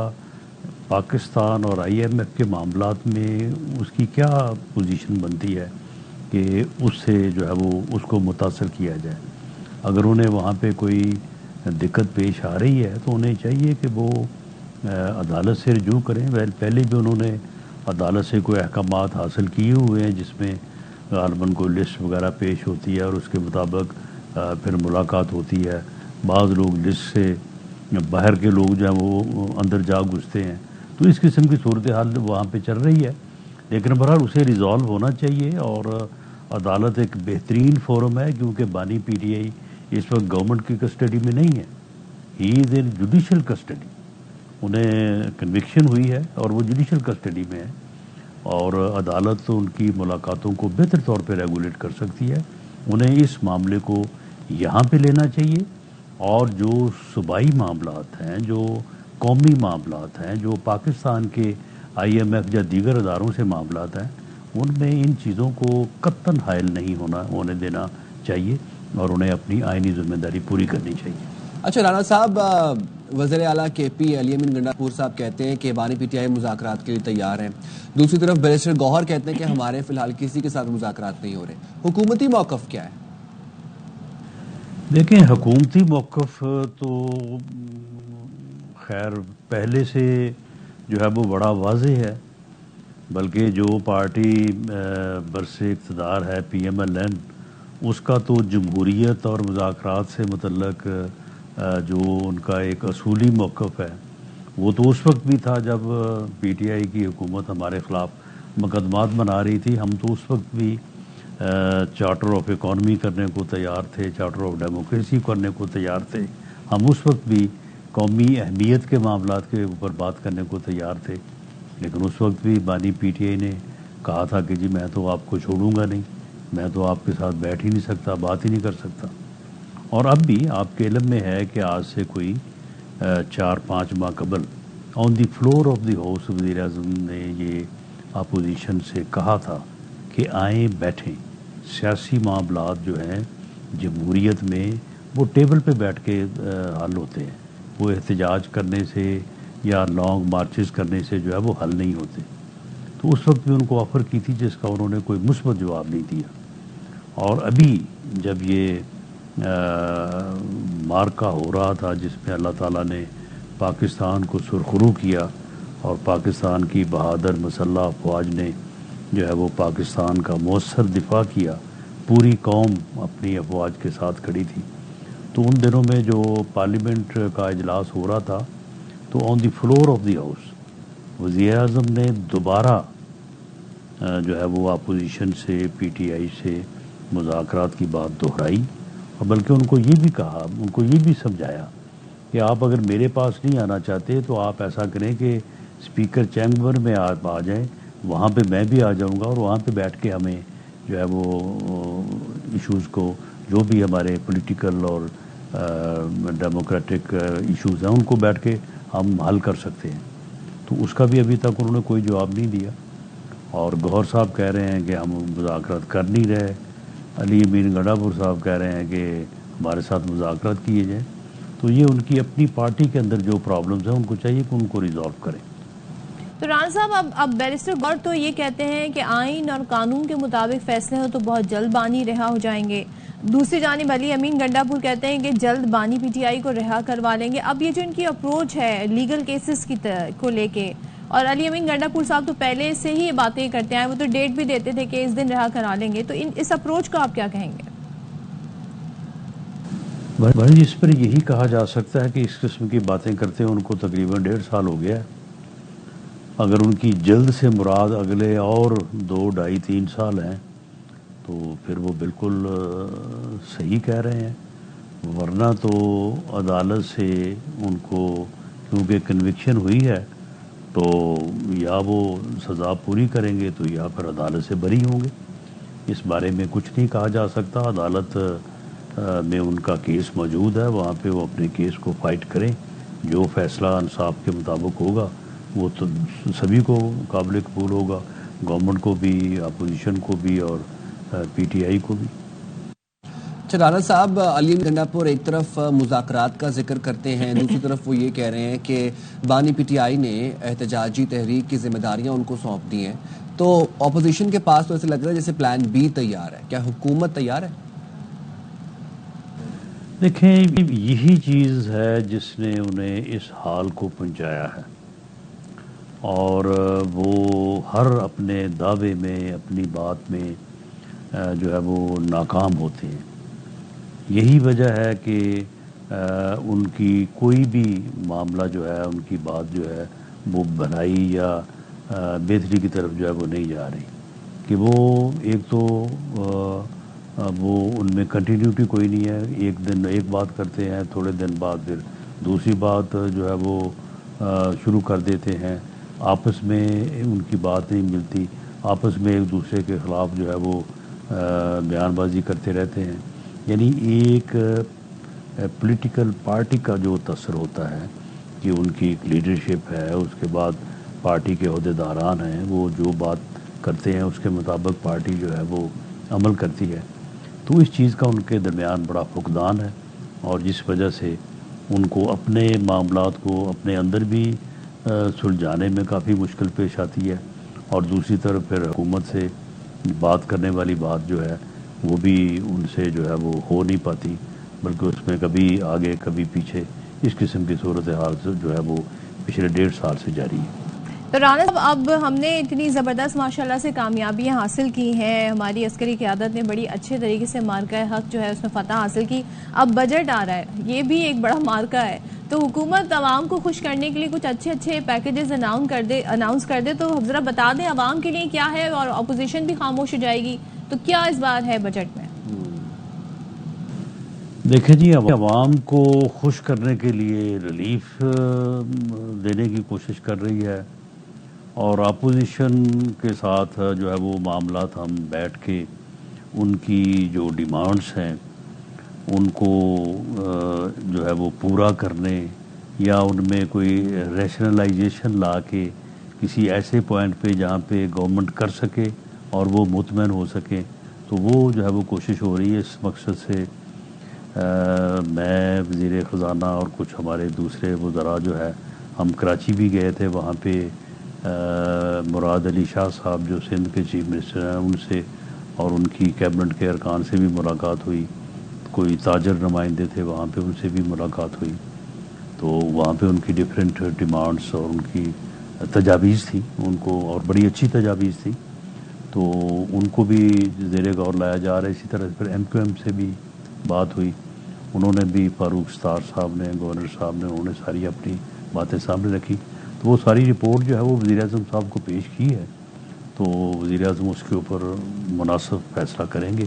پاکستان اور IMF کے معاملات میں اس کی کیا پوزیشن بنتی ہے کہ اس سے جو ہے وہ اس کو متاثر کیا جائے. اگر انہیں وہاں پہ کوئی دقت پیش آ رہی ہے تو انہیں چاہیے کہ وہ عدالت سے رجوع کریں. پہلے بھی انہوں نے عدالت سے کوئی احکامات حاصل کیے ہوئے ہیں جس میں غالباً کوئی لسٹ وغیرہ پیش ہوتی ہے اور اس کے مطابق پھر ملاقات ہوتی ہے. بعض لوگ لسٹ سے باہر کے لوگ جو ہیں وہ اندر جا گھستے ہیں, تو اس قسم کی صورتحال وہاں پہ چل رہی ہے. لیکن بہرحال اسے ریزالو ہونا چاہیے اور عدالت ایک بہترین فورم ہے کیونکہ بانی PTI اس وقت گورنمنٹ کی کسٹڈی میں نہیں ہے. ہی از ان جوڈیشل کسٹڈی. انہیں کنوکشن ہوئی ہے اور وہ جوڈیشل کسٹڈی میں ہے اور عدالت ان کی ملاقاتوں کو بہتر طور پہ ریگولیٹ کر سکتی ہے. انہیں اس معاملے کو یہاں پہ لینا چاہیے اور جو صوبائی معاملات ہیں, جو قومی معاملات ہیں, جو پاکستان کے IMF یا دیگر اداروں سے معاملات ہیں, ان میں ان چیزوں کو قطعاً حائل نہیں ہونے دینا چاہیے اور انہیں اپنی آئینی ذمہ داری پوری کرنی چاہیے. اچھا رانا صاحب, وزیر اعلیٰ KP علی امین گنڈاپور صاحب کہتے ہیں کہ بانی PTI مذاکرات کے لیے تیار ہیں. دوسری طرف بیرسٹر گوہر کہتے ہیں کہ ہمارے فی الحال کسی کے ساتھ مذاکرات نہیں ہو رہے. حکومتی موقف کیا ہے؟ دیکھیں, حکومتی موقف تو خیر پہلے سے جو ہے وہ بڑا واضح ہے, بلکہ جو پارٹی برس اقتدار ہے PMLN اس کا تو جمہوریت اور مذاکرات سے متعلق جو ان کا ایک اصولی موقف ہے وہ تو اس وقت بھی تھا جب PTI کی حکومت ہمارے خلاف مقدمات بنا رہی تھی. ہم تو اس وقت بھی چارٹر آف اکانومی کرنے کو تیار تھے, چارٹر آف ڈیموکریسی کرنے کو تیار تھے. ہم اس وقت بھی قومی اہمیت کے معاملات کے اوپر بات کرنے کو تیار تھے. لیکن اس وقت بھی بانی PTI نے کہا تھا کہ جی میں تو آپ کو چھوڑوں گا نہیں, میں تو آپ کے ساتھ بیٹھ ہی نہیں سکتا, بات ہی نہیں کر سکتا. اور اب بھی آپ کے علم میں ہے کہ آج سے کوئی 4-5 ماہ قبل آن دی فلور آف دی ہاؤس وزیر اعظم نے یہ اپوزیشن سے کہا تھا کہ آئیں بیٹھیں, سیاسی معاملات جو ہیں جمہوریت میں وہ ٹیبل پہ بیٹھ کے حل ہوتے ہیں, وہ احتجاج کرنے سے یا لانگ مارچز کرنے سے جو ہے وہ حل نہیں ہوتے. تو اس وقت بھی ان کو آفر کی تھی جس کا انہوں نے کوئی مثبت جواب نہیں دیا. اور ابھی جب یہ معرکہ ہو رہا تھا جس میں اللہ تعالیٰ نے پاکستان کو سرخرو کیا اور پاکستان کی بہادر مسلح افواج نے جو ہے وہ پاکستان کا مؤثر دفاع کیا، پوری قوم اپنی افواج کے ساتھ کھڑی تھی، تو ان دنوں میں جو پارلیمنٹ کا اجلاس ہو رہا تھا تو آن دی فلور آف دی ہاؤس وزیر اعظم نے دوبارہ جو ہے وہ اپوزیشن سے، پی ٹی آئی سے مذاکرات کی بات دہرائی، اور بلکہ ان کو یہ بھی کہا، ان کو یہ بھی سمجھایا کہ آپ اگر میرے پاس نہیں آنا چاہتے تو آپ ایسا کریں کہ اسپیکر چیمبر میں آپ آ جائیں، وہاں پہ میں بھی آ جاؤں گا اور وہاں پہ بیٹھ کے ہمیں جو ہے وہ ایشوز کو، جو بھی ہمارے پولیٹیکل اور ڈیموکریٹک ایشوز ہیں ان کو بیٹھ کے ہم حل کر سکتے ہیں۔ تو اس کا بھی ابھی تک انہوں نے کوئی جواب نہیں دیا، اور گوہر صاحب کہہ رہے ہیں کہ ہم مذاکرات کر نہیں رہے، علی امین گنڈا پور صاحب کہہ رہے ہیں کہ ہمارے ساتھ مذاکرات کیے جائیں۔ تو یہ ان کی اپنی پارٹی کے اندر جو پرابلمز ہیں ان کو چاہیے کہ ان کو ریزالو کریں۔ تو رانا صاحب اب بیرسٹر گور تو یہ کہتے ہیں کہ آئین اور قانون کے مطابق فیصلے ہو تو بہت جلد بانی رہا ہو جائیں گے، دوسری جانب علی امین گنڈا پور کہتے ہیں کہ جلد بانی پی ٹی آئی کو رہا کروا لیں گے۔ اب یہ جو ان کی اپروچ ہے لیگل کیسز کو لے کے، اور علی امین گنڈا پور صاحب تو پہلے سے ہی یہ باتیں کرتے ہیں، وہ تو ڈیٹ بھی دیتے تھے کہ اس دن رہا کرا لیں گے، تو اس اپروچ کو آپ کیا کہیں گے؟ بھائی اس پر یہی کہا جا سکتا ہے کہ اس قسم کی باتیں کرتے ہیں ان کو تقریباً 1.5 سال ہو گیا ہے۔ اگر ان کی جلد سے مراد اگلے اور 2, 2.5, 3 سال ہیں تو پھر وہ بالکل صحیح کہہ رہے ہیں، ورنہ تو عدالت سے ان کو کیونکہ کنوکشن ہوئی ہے تو یا وہ سزا پوری کریں گے تو یا پھر عدالت سے بری ہوں گے۔ اس بارے میں کچھ نہیں کہا جا سکتا، عدالت میں ان کا کیس موجود ہے، وہاں پہ وہ اپنے کیس کو فائٹ کریں، جو فیصلہ انصاف کے مطابق ہوگا وہ تو سبھی کو قابل قبول ہوگا، گورنمنٹ کو بھی، اپوزیشن کو بھی اور پی ٹی آئی کو بھی۔ رانا صاحب، علی گنڈا پور ایک طرف مذاکرات کا ذکر کرتے ہیں، دوسری طرف وہ یہ کہہ رہے ہیں کہ بانی پی ٹی آئی نے احتجاجی تحریک کی ذمہ داریاں ان کو سونپ دی ہیں، تو اپوزیشن کے پاس تو ایسے لگ رہا ہے جیسے پلان بی تیار ہے، کیا حکومت تیار ہے؟ دیکھیں یہی چیز ہے جس نے انہیں اس حال کو پہنچایا ہے، اور وہ ہر اپنے دعوے میں، اپنی بات میں جو ہے وہ ناکام ہوتے ہیں۔ یہی وجہ ہے کہ ان کی کوئی بھی معاملہ جو ہے، ان کی بات جو ہے وہ بھلائی یا بہتری کی طرف جو ہے وہ نہیں جا رہی، کہ وہ ایک تو وہ ان میں کنٹینیوٹی کوئی نہیں ہے، ایک دن ایک بات کرتے ہیں، تھوڑے دن بعد پھر دوسری بات جو ہے وہ شروع کر دیتے ہیں، آپس میں ان کی بات نہیں ملتی، آپس میں ایک دوسرے کے خلاف جو ہے وہ بیان بازی کرتے رہتے ہیں۔ یعنی ایک پولیٹیکل پارٹی کا جو تاثر ہوتا ہے کہ ان کی ایک لیڈرشپ ہے، اس کے بعد پارٹی کے عہدیداران ہیں، وہ جو بات کرتے ہیں اس کے مطابق پارٹی جو ہے وہ عمل کرتی ہے، تو اس چیز کا ان کے درمیان بڑا فقدان ہے، اور جس وجہ سے ان کو اپنے معاملات کو اپنے اندر بھی سلجھانے میں کافی مشکل پیش آتی ہے، اور دوسری طرف پھر حکومت سے بات کرنے والی بات جو ہے وہ بھی ان سے جو ہے وہ ہو نہیں پاتی، بلکہ اس میں کبھی آگے کبھی پیچھے، اس قسم کی صورتحال جو ہے وہ پچھلے 1.5 سال سے جاری ہے۔ تو رانا صاحب، اب ہم نے اتنی زبردست ماشاءاللہ سے کامیابیاں حاصل کی ہیں، ہماری عسکری قیادت نے بڑی اچھے طریقے سے مارکہ حق جو ہے اس میں فتح حاصل کی، اب بجٹ آ رہا ہے، یہ بھی ایک بڑا مارکہ ہے، تو حکومت عوام کو خوش کرنے کے لیے کچھ اچھے پیکیجز اناؤنس کر دے، تو ذرا بتا دیں عوام کے لیے کیا ہے، اور اپوزیشن بھی خاموش ہو جائے گی، تو کیا اس بار ہے بجٹ میں؟ دیکھیں جی، عوام کو خوش کرنے کے لیے ریلیف دینے کی کوشش کر رہی ہے، اور اپوزیشن کے ساتھ جو ہے وہ معاملات ہم بیٹھ کے ان کی جو ڈیمانڈز ہیں ان کو جو ہے وہ پورا کرنے، یا ان میں کوئی ریشنلائزیشن لا کے کسی ایسے پوائنٹ پہ جہاں پہ گورنمنٹ کر سکے اور وہ مطمئن ہو سکے، تو وہ جو ہے وہ کوشش ہو رہی ہے۔ اس مقصد سے میں وزیر خزانہ اور کچھ ہمارے دوسرے وزراء جو ہے ہم کراچی بھی گئے تھے، وہاں پہ مراد علی شاہ صاحب جو سندھ کے چیف منسٹر ہیں ان سے اور ان کی کیبنٹ کے ارکان سے بھی ملاقات ہوئی، کوئی تاجر نمائندے تھے وہاں پہ، ان سے بھی ملاقات ہوئی، تو وہاں پہ ان کی ڈیفرنٹ ڈیمانڈس اور ان کی تجاویز تھی ان کو، اور بڑی اچھی تجاویز تھی، تو ان کو بھی زیر غور لایا جا رہا ہے. اسی طرح پھر MQM سے بھی بات ہوئی، انہوں نے بھی فاروق ستار صاحب نے، گورنر صاحب نے، انہوں نے ساری اپنی باتیں سامنے رکھی، تو وہ ساری رپورٹ جو ہے وہ وزیر اعظم صاحب کو پیش کی ہے، تو وزیر اعظم اس کے اوپر مناسب فیصلہ کریں گے،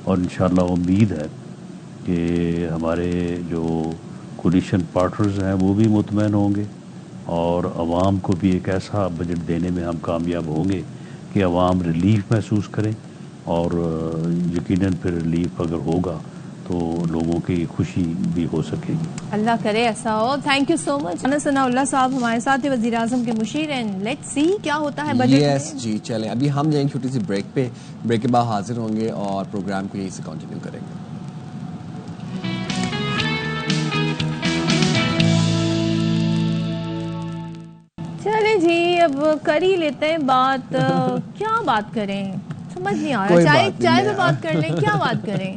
اور انشاءاللہ امید ہے کہ ہمارے جو کولیشن پارٹنرز ہیں وہ بھی مطمئن ہوں گے، اور عوام کو بھی ایک ایسا بجٹ دینے میں ہم کامیاب ہوں گے کہ عوام ریلیف محسوس کریں، اور یقیناً پھر ریلیف اگر ہوگا تو لوگوں کی خوشی بھی ہو سکے گی. اللہ کرے ایسا ہو. تھینک یو سو مچ. ثناء اللہ صاحب ہمارے ساتھ وزیر اعظم کے مشیر، اینڈ لیٹس سی کیا ہوتا ہے بجٹ میں. جی چلیں ابھی ہم جائیں چھوٹی سی بریک پہ، بریک کے بعد حاضر ہوں گے اور پروگرام کو یہیں سے کنٹینیو کریں گے. چلیں جی اب کر ہی لیتے ہیں بات. کیا بات کریں سمجھ نہیں آ رہا. چائے پہ بات کر لیں، کیا بات کریں.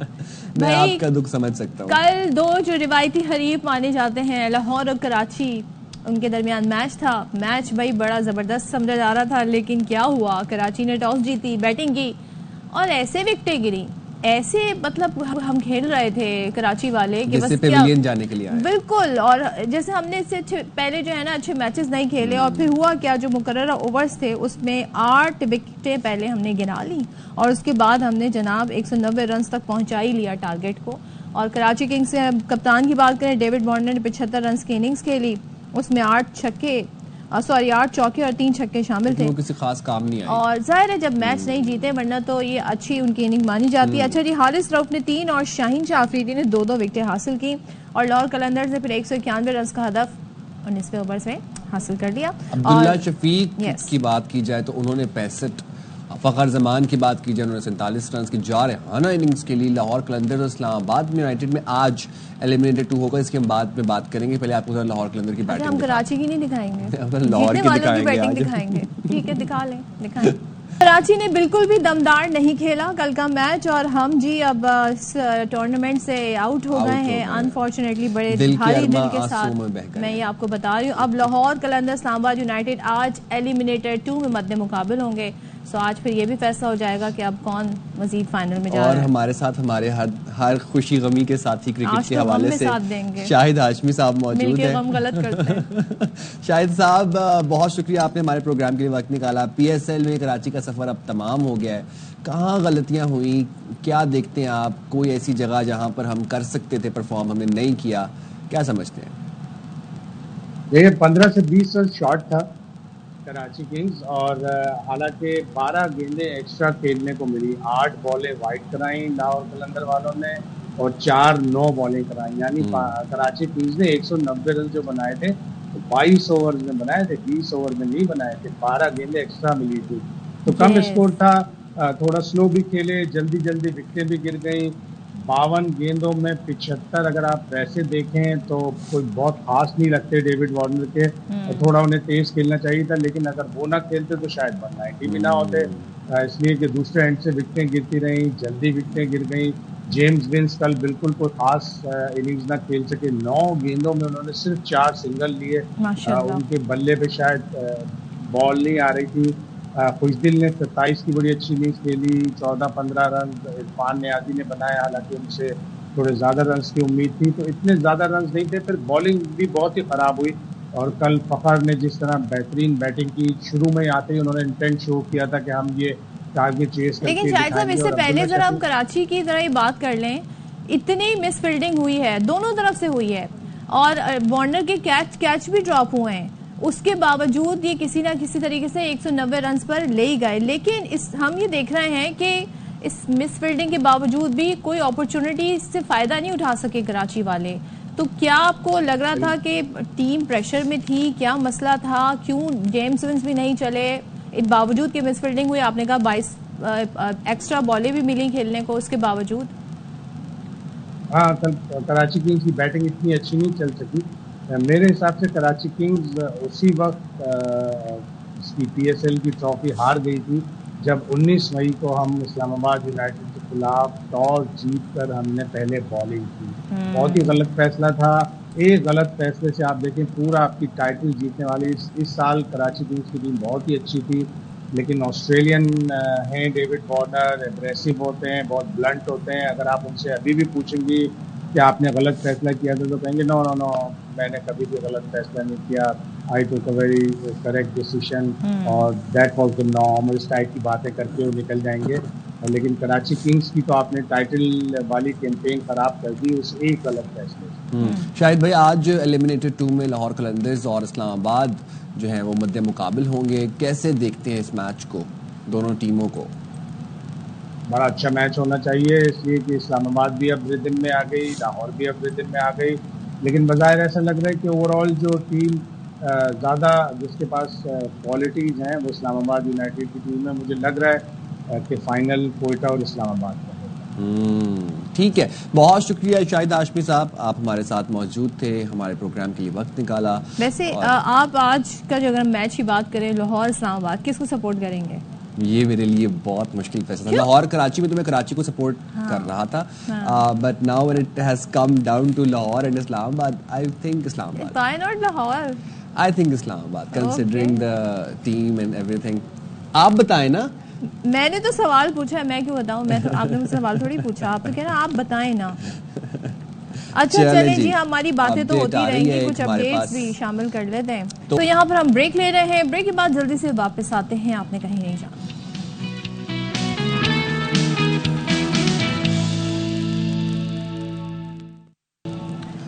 میں آپ کا دکھ سمجھ سکتا ہوں. کل دو جو روایتی حریف مانے جاتے ہیں لاہور اور کراچی، ان کے درمیان میچ تھا. میچ بھائی بڑا زبردست سمجھا جا رہا تھا، لیکن کیا ہوا، کراچی نے ٹاس جیتی، بیٹنگ کی اور ایسے وکٹیں گری، ایسے مطلب ہم کھیل رہے تھے کراچی والے کہ بس پیویلین جانے کے لیے آئے. بالکل، اور جیسے ہم نے اس سے پہلے جو ہے نا اچھے میچز نہیں کھیلے، اور پھر ہوا کیا، جو مقررہ اوورز تھے اس میں 8 وکٹیں پہلے ہم نے گنا لی، اور اس کے بعد ہم نے جناب 190 رنز تک پہنچا ہی لیا ٹارگٹ کو. اور کراچی کنگز سے کپتان کی بات کریں، ڈیوڈ وارنر نے 75 رنز کی اننگز کھیلی، اس میں 8 چوکے اور 3 چھکے شامل تھے. کسی خاص کام نہیں آئی، اور ظاہر ہے جب میچ نہیں جیتے، ورنہ تو یہ اچھی ان کی اننگ مانی جاتی ہے. اچھا جی، حارث رؤف نے 3 اور شاہین شاہ آفریدی نے 2 وکٹیں حاصل کی، اور لاہور قلندرز نے پھر 191 رنز کا ہدف 19ویں اوور سے حاصل کر لیا. عبداللہ شفیق کی بات کی جائے تو انہوں نے 65، فخر زمان کی بات کی جائے انہوں نے 47 رنز کی جارحانہ اننگز کے لیے. لاہور قلندرز اسلام آباد میں یونائیٹڈ میں آج ایلیمنیٹڈ 2 ہوگا، اس کے ہم بعد میں بات کریں گے. پہلے آپ کو ذرا لاہور قلندر کی بیٹنگ ہم کراچی کی نہیں دکھائیں گے، لاہور کی دکھائیں گے. ٹھیک ہے، دکھا لیں، دکھائیں. کراچی نے بالکل بھی دمدار نہیں کھیلا کل کا میچ، اور ہم جی اب اس ٹورنامنٹ سے آؤٹ ہو گئے ہیں انفارچونیٹلی بڑے بھاری دل کے ساتھ. میں یہ آپ کو بتا رہی ہوں، اب لاہور قلندر اسلام آباد یونائیٹڈ آج ایلیمنیٹڈ 2 میں مد مقابل ہوں گے. سو آج پھر یہ بھی فیصلہ ہو جائے گا کہ اب کون مزید فائنل میں جا رہا ہے. اور ہمارے ساتھ ہمارے ہر خوشی غمی کے ساتھی کرکٹ کے حوالے سے شاہد ہاشمی صاحب موجود ہیں. غم غلط کرتے ہیں. شاہد صاحب بہت شکریہ، آپ نے ہمارے پروگرام کے لیے وقت نکالا. PSL میں کراچی کا سفر اب تمام ہو گیا ہے، کہاں غلطیاں ہوئیں، کیا دیکھتے ہیں آپ؟ کوئی ایسی جگہ جہاں پر ہم کر سکتے تھے پرفارم، ہم نے نہیں کیا، کیا سمجھتے ہیں؟ یہ 15 سے 20 رن شارٹ تھا کراچی کنگز، اور حالانکہ 12 گیندیں ایکسٹرا کھیلنے کو ملی. 8 بالیں وائڈ کرائیں لاہور قلندر والوں نے، اور 4 نو بالیں کرائیں، یعنی کراچی کنگز نے 190 رن جو بنائے تھے 22 اوور میں بنائے تھے، 20 اوور میں نہیں بنائے تھے. 12 گیندیں ایکسٹرا ملی تھی تو کم اسکور تھا. تھوڑا سلو بھی کھیلے، جلدی وکٹیں بھی گر گئیں. 52 گیندوں میں 75 اگر آپ ویسے دیکھیں تو کوئی بہت خاص نہیں لگتے ڈیوڈ وارنر کے. تھوڑا انہیں تیز کھیلنا چاہیے تھا، لیکن اگر وہ نہ کھیلتے تو شاید 190 بھی نہ ہوتے، اس لیے کہ دوسرے اینڈ سے وکٹیں گرتی رہیں، جلدی وکٹیں گر گئیں. جیمز ونس کل بالکل کوئی خاص اننگز نہ کھیل سکے. 9 گیندوں میں انہوں نے صرف 4 سنگل لیے. ان کے بلے پہ شاید بال نہیں آ رہی تھی. خوشدل نے 27 کی بڑی اچھی اننگز کھیلی، 14-15 رن. عرفان نیازی نے بنایا، حالانکہ ان سے تھوڑے زیادہ رنز کی امید تھی، تو اتنے زیادہ رنز نہیں تھے. پھر بالنگ بھی بہت ہی خراب ہوئی، اور کل فخر نے جس طرح بہترین بیٹنگ کی، شروع میں آتے ہی انہوں نے انٹینٹ شو کیا تھا کہ ہم یہ ٹارگٹ چیز کرتے. لیکن شاید صاحب اس سے پہلے ذرا ہم کراچی کی ذرا یہ بات کر لیں. اتنی مس فیلڈنگ ہوئی ہے، دونوں طرف سے ہوئی ہے، اور وارنر کے کیچ بھی ڈراپ ہوئے ہیں، اس کے باوجود یہ کسی نہ کسی طریقے سے 190 رنز پر لے گئے. لیکن ہم یہ دیکھ رہے ہیں کہ اس مس فیلڈنگ کے باوجود بھی کوئی اپرچونٹی سے فائدہ نہیں اٹھا سکے کراچی والے. تو کیا آپ کو لگ رہا تھا کہ ٹیم پریشر میں تھی؟ کیا مسئلہ تھا؟ کیوں جیمز ونس بھی نہیں چلے اس باوجود کہ مس فیلڈنگ ہوئی؟ آپ نے کہا 22 ایکسٹرا بالیں بھی ملی کھیلنے کو، اس کے باوجود. ہاں، کراچی کنگز کی بیٹنگ اتنی اچھی نہیں چل سکی. میرے حساب سے کراچی کنگز اسی وقت اس کی PSL کی ٹرافی ہار گئی تھی جب 19 مئی کو ہم اسلام آباد یونائٹیڈ کے خلاف ٹاس جیت کر ہم نے پہلے بالنگ کی. بہت ہی غلط فیصلہ تھا. ایک غلط فیصلے سے آپ دیکھیں پورا آپ کی ٹائٹل جیتنے والی. اس سال کراچی کنگز کی ٹیم بہت ہی اچھی تھی, لیکن آسٹریلین ہیں ڈیوڈ وارنر, ایگریسو ہوتے ہیں, بہت بلنٹ ہوتے ہیں. اگر آپ ان سے ابھی بھی پوچھیں گی کہ آپ نے غلط فیصلہ کیا تھا تو کہیں گے نو نو نو, میں نے کبھی بھی غلط فیصلہ نہیں کیا. I took a very correct decision اور دیٹ واز دا نارم. اس ٹائپ کی باتیں کر کے وہ نکل جائیں گے. لیکن کراچی کنگز کی تو آپ نے ٹائٹل والی کیمپین خراب کر دی اس ایک غلط فیصلے سے. شاہد بھائی, آج ایلیمنیٹڈ 2 میں لاہور قلندرز اور اسلام آباد جو ہیں وہ مد مقابل ہوں گے. کیسے دیکھتے ہیں اس میچ کو, دونوں ٹیموں کو؟ بڑا اچھا میچ ہونا چاہیے, اس لیے کہ اسلام آباد بھی اب ردم میں آ گئی, لاہور بھی اب ردم میں آ گئی. لیکن بظاہر ایسا لگ رہا ہے کہ اوور آل جو ٹیم زیادہ جس کے پاس کوالٹیز ہیں وہ اسلام آباد یونائٹیڈ کی ٹیم ہے. مجھے لگ رہا ہے کہ فائنل کوئٹہ اور اسلام آباد کا ہوگا. ٹھیک ہے, بہت شکریہ شاہد ہاشمی صاحب, آپ ہمارے ساتھ موجود تھے, ہمارے پروگرام کے لیے وقت نکالا. ویسے آپ آج کا جو اگر میچ کی بات کریں لاہور اسلام آباد, کس کو سپورٹ کریں گے؟ یہ میرے لیے بہت مشکل فیصلہ تھا. لاہور کراچی میں تو میں کراچی کو سپورٹ کر رہا تھا, but now when it has come down to Lahore and Islamabad, I think Islamabad. Why not Lahore? I think Islamabad, considering the team and everything. آپ بتائیں نا. میں نے تو سوال پوچھا ہے, میں کیوں بتاؤں؟ میں تو آپ نے مجھ سے سوال تھوڑی پوچھا, آپ تو کہہ رہے ہیں آپ بتائیں نا. اچھا چلیں جی, ہماری باتیں تو ہوتی رہیں گی, کچھ اپڈیٹس بھی شامل کر لیتے ہیں. تو یہاں پر ہم بریک لے رہے ہیں, بریک کے بعد جلدی سے واپس آتے ہیں, آپ نے کہیں نہیں جانا.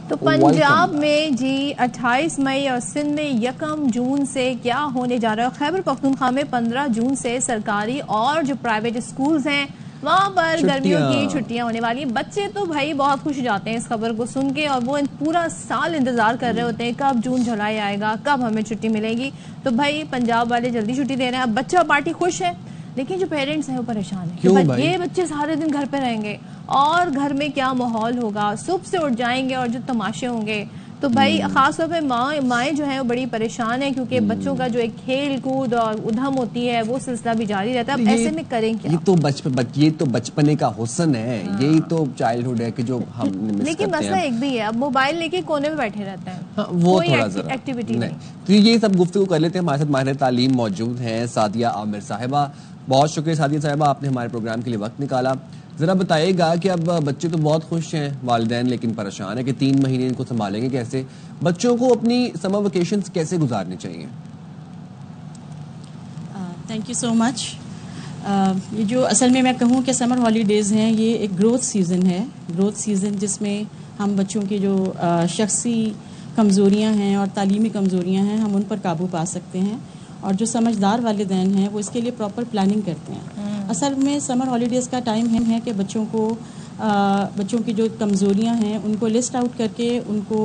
تو پنجاب میں جی 28 مئی اور سندھ میں 1 جون سے کیا ہونے جا رہا ہے؟ خیبر پختونخوا میں 15 جون سے سرکاری اور جو پرائیویٹ اسکولز ہیں وہاں پر گرمیوں کی چھٹیاں ہونے والی ہیں. بچے تو بھائی بہت خوش جاتے ہیں اس خبر کو سن کے, اور وہ پورا سال انتظار کر رہے ہوتے ہیں کب جون جولائی آئے گا, کب ہمیں چھٹی ملے گی. تو بھائی پنجاب والے جلدی چھٹی دے رہے ہیں. اب بچہ پارٹی خوش ہے, لیکن جو پیرنٹس ہیں وہ پریشان ہیں. یہ بچے سارے دن گھر پہ رہیں گے اور گھر میں کیا ماحول ہوگا, صبح سے اٹھ جائیں گے اور جو تماشے ہوں گے. تو بھائی خاص طور پہ مائیں جو ہیں وہ بڑی پریشان ہیں, کیونکہ بچوں کا جو ایک کھیل کود اور ادھم ہوتی ہے وہ سلسلہ بھی جاری رہتا ہے. اب ایسے میں کریں کیا؟ یہ تو بچپنے کا حسن ہے, یہی تو چائلڈہڈ ہے کہ جو ہم مس کرتے ہیں. لیکن مسئلہ ایک بھی ہے, اب موبائل لے کے کونے میں بیٹھے رہتے ہیں, وہ کوئی تھوڑا ذرا ایکٹیویٹی نہیں. تو یہ سب گفتگو کر لیتے ہیں. ہمارے ساتھ ماہر تعلیم موجود ہیں سعدیہ عامر صاحبہ. بہت شکریہ سعدیہ صاحبہ, آپ نے ہمارے پروگرام کے لیے وقت نکالا. ذرا بتائیے گا کہ اب بچے تو بہت خوش ہیں, والدین لیکن پریشان ہیں کہ 3 مہینے ان کو سنبھالیں گے کیسے. بچوں کو اپنی سمر ویکیشنز کیسے گزارنی چاہیے؟ تھینک یو سو مچ. یہ جو اصل میں کہوں کہ سمر ہالیڈیز ہیں, یہ ایک گروتھ سیزن ہے. گروتھ سیزن جس میں ہم بچوں کی جو شخصی کمزوریاں ہیں اور تعلیمی کمزوریاں ہیں ہم ان پر قابو پا سکتے ہیں, اور جو سمجھدار والدین ہیں وہ اس کے لیے پراپر پلاننگ کرتے ہیں. اصل میں سمر ہالیڈیز کا ٹائم ہے کہ بچوں کی جو کمزوریاں ہیں ان کو لسٹ آؤٹ کر کے ان کو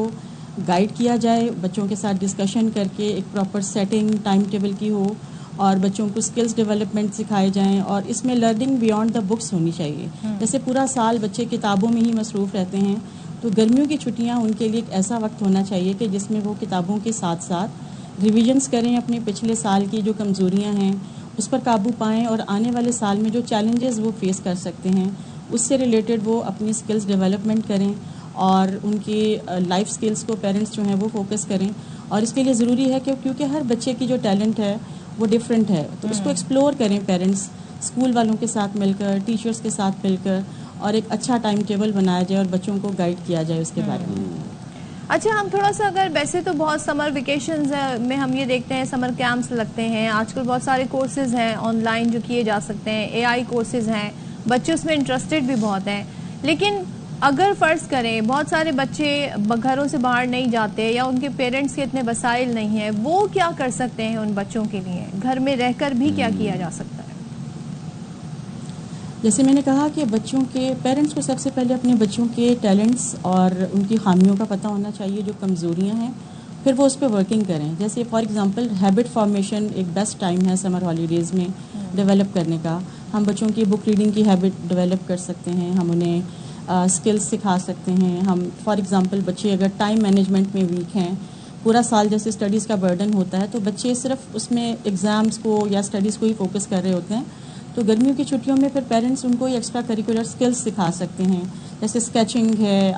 گائیڈ کیا جائے, بچوں کے ساتھ ڈسکشن کر کے ایک پراپر سیٹنگ ٹائم ٹیبل کی ہو, اور بچوں کو اسکلز ڈیولپمنٹ سکھائے جائیں. اور اس میں لرننگ بیانڈ دا بکس ہونی چاہیے. جیسے پورا سال بچے کتابوں میں ہی مصروف رہتے ہیں, تو گرمیوں کی چھٹیاں ان کے لیے ایک ایسا وقت ہونا چاہیے کہ جس میں وہ کتابوں کے ساتھ ساتھ ریویژنس کریں, اپنے پچھلے سال کی جو کمزوریاں ہیں اس پر قابو پائیں, اور آنے والے سال میں جو چیلنجز وہ فیس کر سکتے ہیں اس سے ریلیٹڈ وہ اپنی اسکلز ڈیولپمنٹ کریں, اور ان کی لائف اسکلز کو پیرنٹس جو ہیں وہ فوکس کریں. اور اس کے لیے ضروری ہے کہ کیونکہ ہر بچے کی جو ٹیلنٹ ہے وہ ڈفرینٹ ہے, تو اس کو ایکسپلور کریں پیرنٹس, اسکول والوں کے ساتھ مل کر, ٹیچرس کے ساتھ مل کر, اور ایک اچھا ٹائم ٹیبل بنایا جائے اور بچوں کو گائیڈ کیا جائے اس کے بارے میں. اچھا, ہم تھوڑا سا اگر ویسے تو بہت سمر ویکیشنز میں ہم یہ دیکھتے ہیں سمر کیمپس لگتے ہیں, آج کل بہت سارے کورسز ہیں آن لائن جو کیے جا سکتے ہیں, AI کورسز ہیں, بچے اس میں انٹرسٹڈ بھی بہت ہیں. لیکن اگر فرض کریں بہت سارے بچے گھروں سے باہر نہیں جاتے یا ان کے پیرنٹس کے اتنے وسائل نہیں ہیں, وہ کیا کر سکتے ہیں ان بچوں کے لیے؟ گھر میں رہ کر بھی کیا کیا جا سکتا ہے؟ جیسے میں نے کہا کہ بچوں کے پیرنٹس کو سب سے پہلے اپنے بچوں کے ٹیلنٹس اور ان کی خامیوں کا پتہ ہونا چاہیے, جو کمزوریاں ہیں, پھر وہ اس پہ ورکنگ کریں. جیسے فار ایگزامپل ہیبٹ فارمیشن ایک بیسٹ ٹائم ہے سمر ہالیڈیز میں ڈیولپ کرنے کا. ہم بچوں کی بک ریڈنگ کی ہیبٹ ڈیولپ کر سکتے ہیں, ہم انہیں اسکلس سکھا سکتے ہیں. ہم فار ایگزامپل بچے اگر ٹائم مینجمنٹ میں ویک ہیں, پورا سال جیسے اسٹڈیز کا برڈن ہوتا ہے تو بچے صرف اس میں ایگزامس کو یا اسٹڈیز کو ہی فوکس کر رہے ہوتے ہیں, تو گرمیوں کی چھٹیوں میں پھر پیرنٹس ان کو ایکسٹرا کریکولر سکلز سکھا سکتے ہیں، جیسے اسکیچنگ ہے،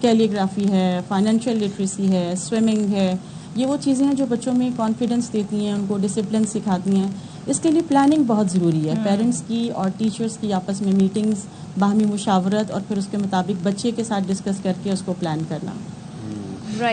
کیلیگرافی ہے، فائنینشیل لٹریسی ہے، سوئمنگ ہے. یہ وہ چیزیں ہیں جو بچوں میں کانفیڈنس دیتی ہیں، ان کو ڈسپلن سکھاتی ہیں. اس کے لیے پلاننگ بہت ضروری ہے، پیرنٹس کی اور ٹیچرس کی آپس میں میٹنگز، باہمی مشاورت، اور پھر اس کے مطابق بچے کے ساتھ ڈسکس کر کے اس کو پلان کرنا.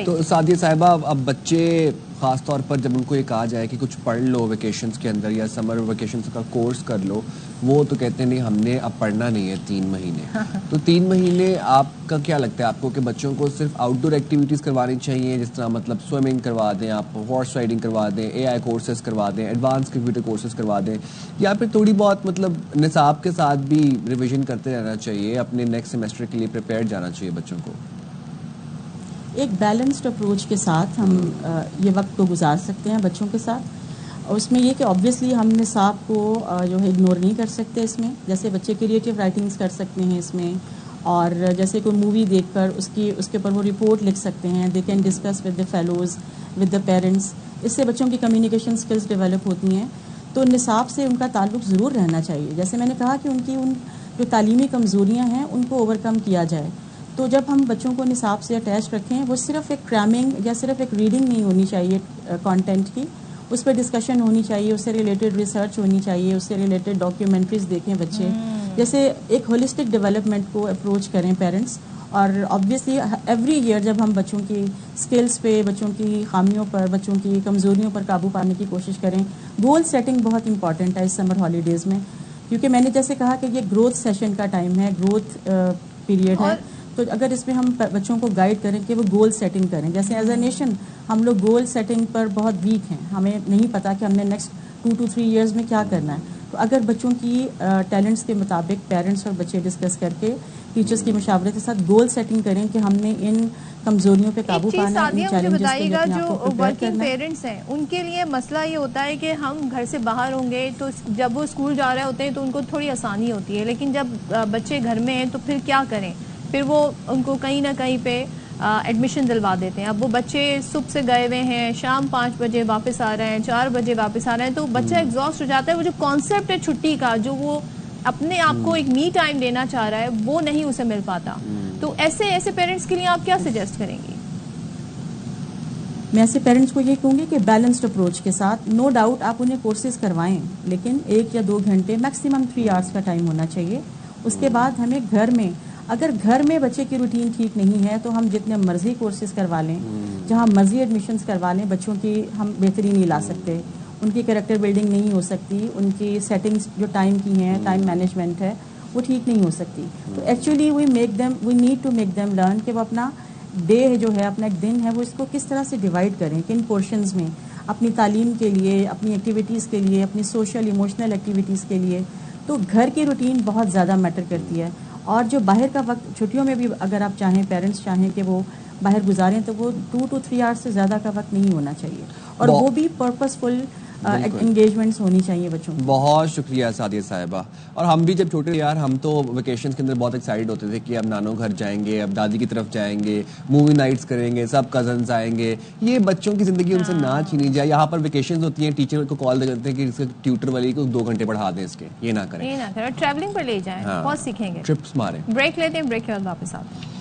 تو سعدیہ صاحبہ، اب بچے خاص طور پر جب ان کو یہ کہا جائے کہ کچھ پڑھ لو ویکیشنز کے اندر یا سمر ویکیشنز کا کورس کر لو، وہ تو کہتے ہیں نہیں ہم نے اب پڑھنا نہیں ہے 3 مہینے. تو 3 مہینے آپ کا کیا لگتا ہے آپ کو کہ بچوں کو صرف آؤٹ ڈور ایکٹیویٹیز کروانی چاہیے، جس طرح مطلب سوئمنگ کروا دیں آپ، ہارس رائڈنگ کروا دیں، AI کورسز کروا دیں، ایڈوانس کمپیوٹر کورسز کروا دیں، یا پھر تھوڑی بہت مطلب نصاب کے ساتھ بھی ریویژن کرتے رہنا چاہیے، اپنے نیکسٹ سیمسٹر کے لیے پریپیئر جانا چاہیے بچوں کو؟ ایک بیلنسڈ اپروچ کے ساتھ ہم یہ وقت کو گزار سکتے ہیں بچوں کے ساتھ. اور اس میں یہ کہ آبویسلی ہم نصاب کو جو ہے اگنور نہیں کر سکتے. اس میں جیسے بچے کریٹیو رائٹنگز کر سکتے ہیں اس میں، اور جیسے کوئی مووی دیکھ کر اس کے اوپر وہ رپورٹ لکھ سکتے ہیں. They can discuss with the fellows, with the parents. اس سے بچوں کی کمیونیکیشن اسکلز ڈیولپ ہوتی ہیں. تو نصاب سے ان کا تعلق ضرور رہنا چاہیے. جیسے میں نے کہا کہ ان کی جو تعلیمی کمزوریاں ہیں ان کو اوور کم کیا جائے. تو جب ہم بچوں کو نصاب سے اٹیچ رکھیں، وہ صرف ایک کرامنگ یا صرف ایک ریڈنگ نہیں ہونی چاہیے کانٹینٹ کی، اس پہ ڈسکشن ہونی چاہیے، اس سے ریلیٹڈ ریسرچ ہونی چاہیے، اس سے ریلیٹڈ ڈاکیومنٹریز دیکھیں بچے. جیسے ایک ہولسٹک ڈیولپمنٹ کو اپروچ کریں پیرنٹس. اور آبویسلی ایوری ایئر جب ہم بچوں کی اسکلس پہ، بچوں کی خامیوں پر، بچوں کی کمزوریوں پر قابو پانے کی کوشش کریں. گول سیٹنگ بہت امپورٹنٹ ہے اس سمر ہالیڈیز میں، کیونکہ میں نے جیسے کہا کہ یہ گروتھ سیشن کا ٹائم ہے، گروتھ پیریڈ ہے. تو اگر اس میں ہم بچوں کو گائیڈ کریں کہ وہ گول سیٹنگ کریں. جیسے ایز اے نیشن ہم لوگ گول سیٹنگ پر بہت ویک ہیں، ہمیں نہیں پتا کہ ہم نے نیکسٹ 2 to 3 ایئرز میں کیا کرنا ہے. تو اگر بچوں کی ٹیلنٹس کے مطابق پیرنٹس اور بچے ڈسکس کر کے ٹیچرس کی مشاورت کے ساتھ گول سیٹنگ کریں کہ ہم نے ان کمزوریوں پہ قابو پانا ہے، ان چیلنجز کے لیے اپنے آپ کو پریپیئر ورکنگ پیرنٹس ہیں ان کے لیے مسئلہ یہ ہوتا ہے کہ ہم گھر سے باہر ہوں گے تو جب وہ اسکول جا رہے ہوتے ہیں تو ان کو تھوڑی آسانی ہوتی ہے، لیکن جب بچے گھر میں ہیں تو پھر کیا کریں؟ پھر وہ ان کو کہیں نہ کہیں پہ ایڈمیشن دلوا دیتے ہیں. اب وہ بچے صبح سے گئے ہوئے ہیں، شام 5 بجے واپس آ رہے ہیں، 4 بجے واپس آ رہے ہیں، تو بچہ ایگزاسٹ ہو جاتا ہے. وہ جو کانسیپٹ ہے چھٹی کا، جو وہ اپنے آپ کو ایک می ٹائم دینا چاہ رہا ہے، وہ نہیں اسے مل پاتا. تو ایسے پیرنٹس کے لیے آپ کیا سجیسٹ کریں گی؟ میں ایسے پیرنٹس کو یہ کہوں گی کہ بیلنسڈ اپروچ کے ساتھ، نو ڈاؤٹ آپ انہیں کورسز کروائیں، لیکن 1 یا 2 گھنٹے میکسیمم 3 آورس کا ٹائم ہونا چاہیے. اس کے بعد ہمیں گھر میں، اگر گھر میں بچے کی روٹین ٹھیک نہیں ہے تو ہم جتنے مرضی کورسز کروا لیں، جہاں مرضی ایڈمیشنز کروا لیں، بچوں کی ہم بہتری نہیں لا سکتے. ان کی کریکٹر بلڈنگ نہیں ہو سکتی، ان کی سیٹنگز جو ٹائم کی ہیں، ٹائم مینجمنٹ ہے، وہ ٹھیک نہیں ہو سکتی. تو actually we need to make them learn کہ وہ اپنا ڈے جو ہے، اپنا ایک دن ہے، وہ اس کو کس طرح سے ڈیوائڈ کریں، کن پورشنز میں، اپنی تعلیم کے لیے، اپنی ایکٹیویٹیز کے لیے، اپنی سوشل ایموشنل ایکٹیویٹیز کے لیے. تو گھر کی روٹین بہت زیادہ میٹر کرتی ہے. اور جو باہر کا وقت چھٹیوں میں بھی اگر آپ چاہیں، پیرنٹس چاہیں کہ وہ باہر گزاریں، تو وہ 2 to 3 آورس سے زیادہ کا وقت نہیں ہونا چاہیے، اور وہ بھی پرپز فل انگیجمنٹس ہونی چاہیے بچوں کی. بہت شکریہ سعدیہ صاحبہ. اور ہم بھی جب چھوٹے یار، ہم تو ویکیشنز کے اندر بہت ایکسائٹڈ ہوتے تھے کہ اب نانوں گھر جائیں گے، اب دادی کی طرف جائیں گے، مووی نائٹس کریں گے، سب کزنز آئیں گے. یہ بچوں کی زندگی ان سے نہ چھینی جائے. یہاں پر ویکیشنز ہوتی ہیں، ٹیچر کو کال کرتے ہیں کہ اس کے ٹیوٹر والی کو 2 گھنٹے پڑھا دیں، اس کے یہ نہ کریں، ٹریولنگ پر لے جائیں، بہت سیکھیں گے. ٹرپس ماریں. بریک لیتے ہیں، بریک کے بعد واپس آتے ہیں.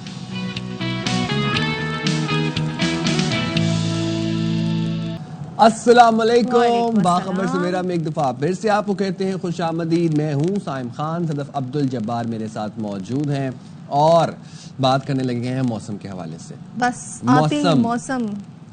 السلام علیکم. باخبر سویرا میں ایک دفعہ پھر سے آپ کو کہتے ہیں خوش آمدید. میں ہوں سائم خان. صدف عبد الجبار میرے ساتھ موجود ہیں اور بات کرنے لگے ہیں موسم کے حوالے سے. بس موسم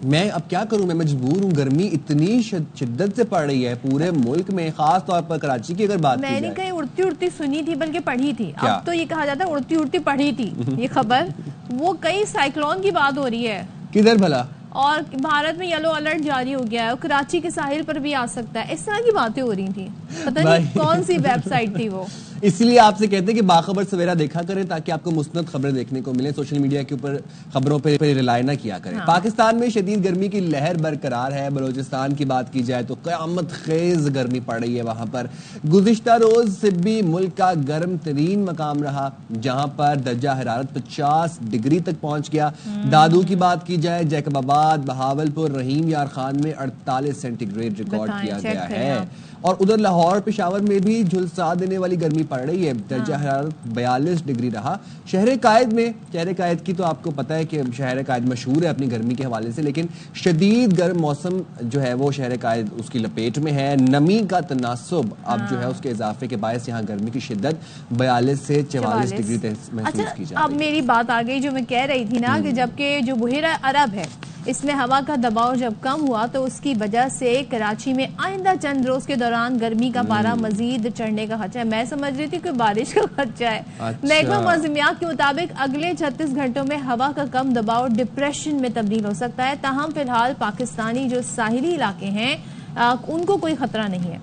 میں اب کیا کروں، میں مجبور ہوں. گرمی اتنی شدت سے پڑ رہی ہے پورے ملک میں، خاص طور پر کراچی کی اگر بات کی جائے. میں نے کہیں اڑتی سنی تھی، بلکہ پڑھی تھی. اب تو یہ کہا جاتا ہے اڑتی پڑھی تھی یہ خبر. وہ کئی سائیکلون کی بات ہو رہی ہے. کدھر بھلا؟ اور بھارت میں یلو الرٹ جاری ہو گیا ہے، اور کراچی کے ساحل پر بھی آ سکتا ہے. اس طرح کی باتیں ہو رہی تھی، پتہ نہیں کون سی ویب سائٹ تھی وہ. اسی لیے آپ سے کہتے ہیں کہ باخبر سویرا دیکھا کریں تاکہ آپ کو مستند خبریں دیکھنے کو ملیں. سوشل میڈیا کے اوپر خبروں پہ ریلائی نہ کیا کریں. پاکستان میں شدید گرمی کی لہر برقرار ہے. بلوچستان کی بات کی جائے تو قیامت خیز گرمی پڑ رہی ہے وہاں پر. گزشتہ روز سبی ملک کا گرم ترین مقام رہا، جہاں پر درجہ حرارت 50 ڈگری تک پہنچ گیا. دادو کی بات کی جائے، جیکب آباد، بہاول پور، رحیم یار خان میں 48 سینٹی گریڈ ریکارڈ کیا گیا ہے. اور ادھر لاہور پشاور میں بھی جھلسا دینے والی گرمی پڑ رہی ہے. درجہ حرارت 42 ڈگری رہا. شہر قائد کی تو آپ کو پتہ ہے کہ شہر قائد مشہور ہے اپنی گرمی کے حوالے سے, لیکن شدید گرم موسم جو ہے وہ شہر قائد اس کی لپیٹ میں ہے. نمی کا تناسب اب جو ہے اس کے اضافے کے باعث یہاں گرمی کی شدت 42 سے 44 ڈگری محسوس کی جا رہی ہے. اب میری بات آ گئی جو میں کہہ رہی تھی نا کہ جبکہ جو بحیرہ عرب ہے اس میں ہوا کا دباؤ جب کم ہوا تو اس کی وجہ سے کراچی میں آئندہ چند روز کے دوران گرمی کا پارا مزید چڑھنے کا خدشہ ہے. میں سمجھ رہی تھی کہ بارش کا خدشہ ہے. محکمہ موسمیات کے مطابق اگلے 36 گھنٹوں میں ہوا کا کم دباؤ ڈپریشن میں تبدیل ہو سکتا ہے. تاہم فی الحال پاکستانی جو ساحلی علاقے ہیں ان کو کوئی خطرہ نہیں ہے.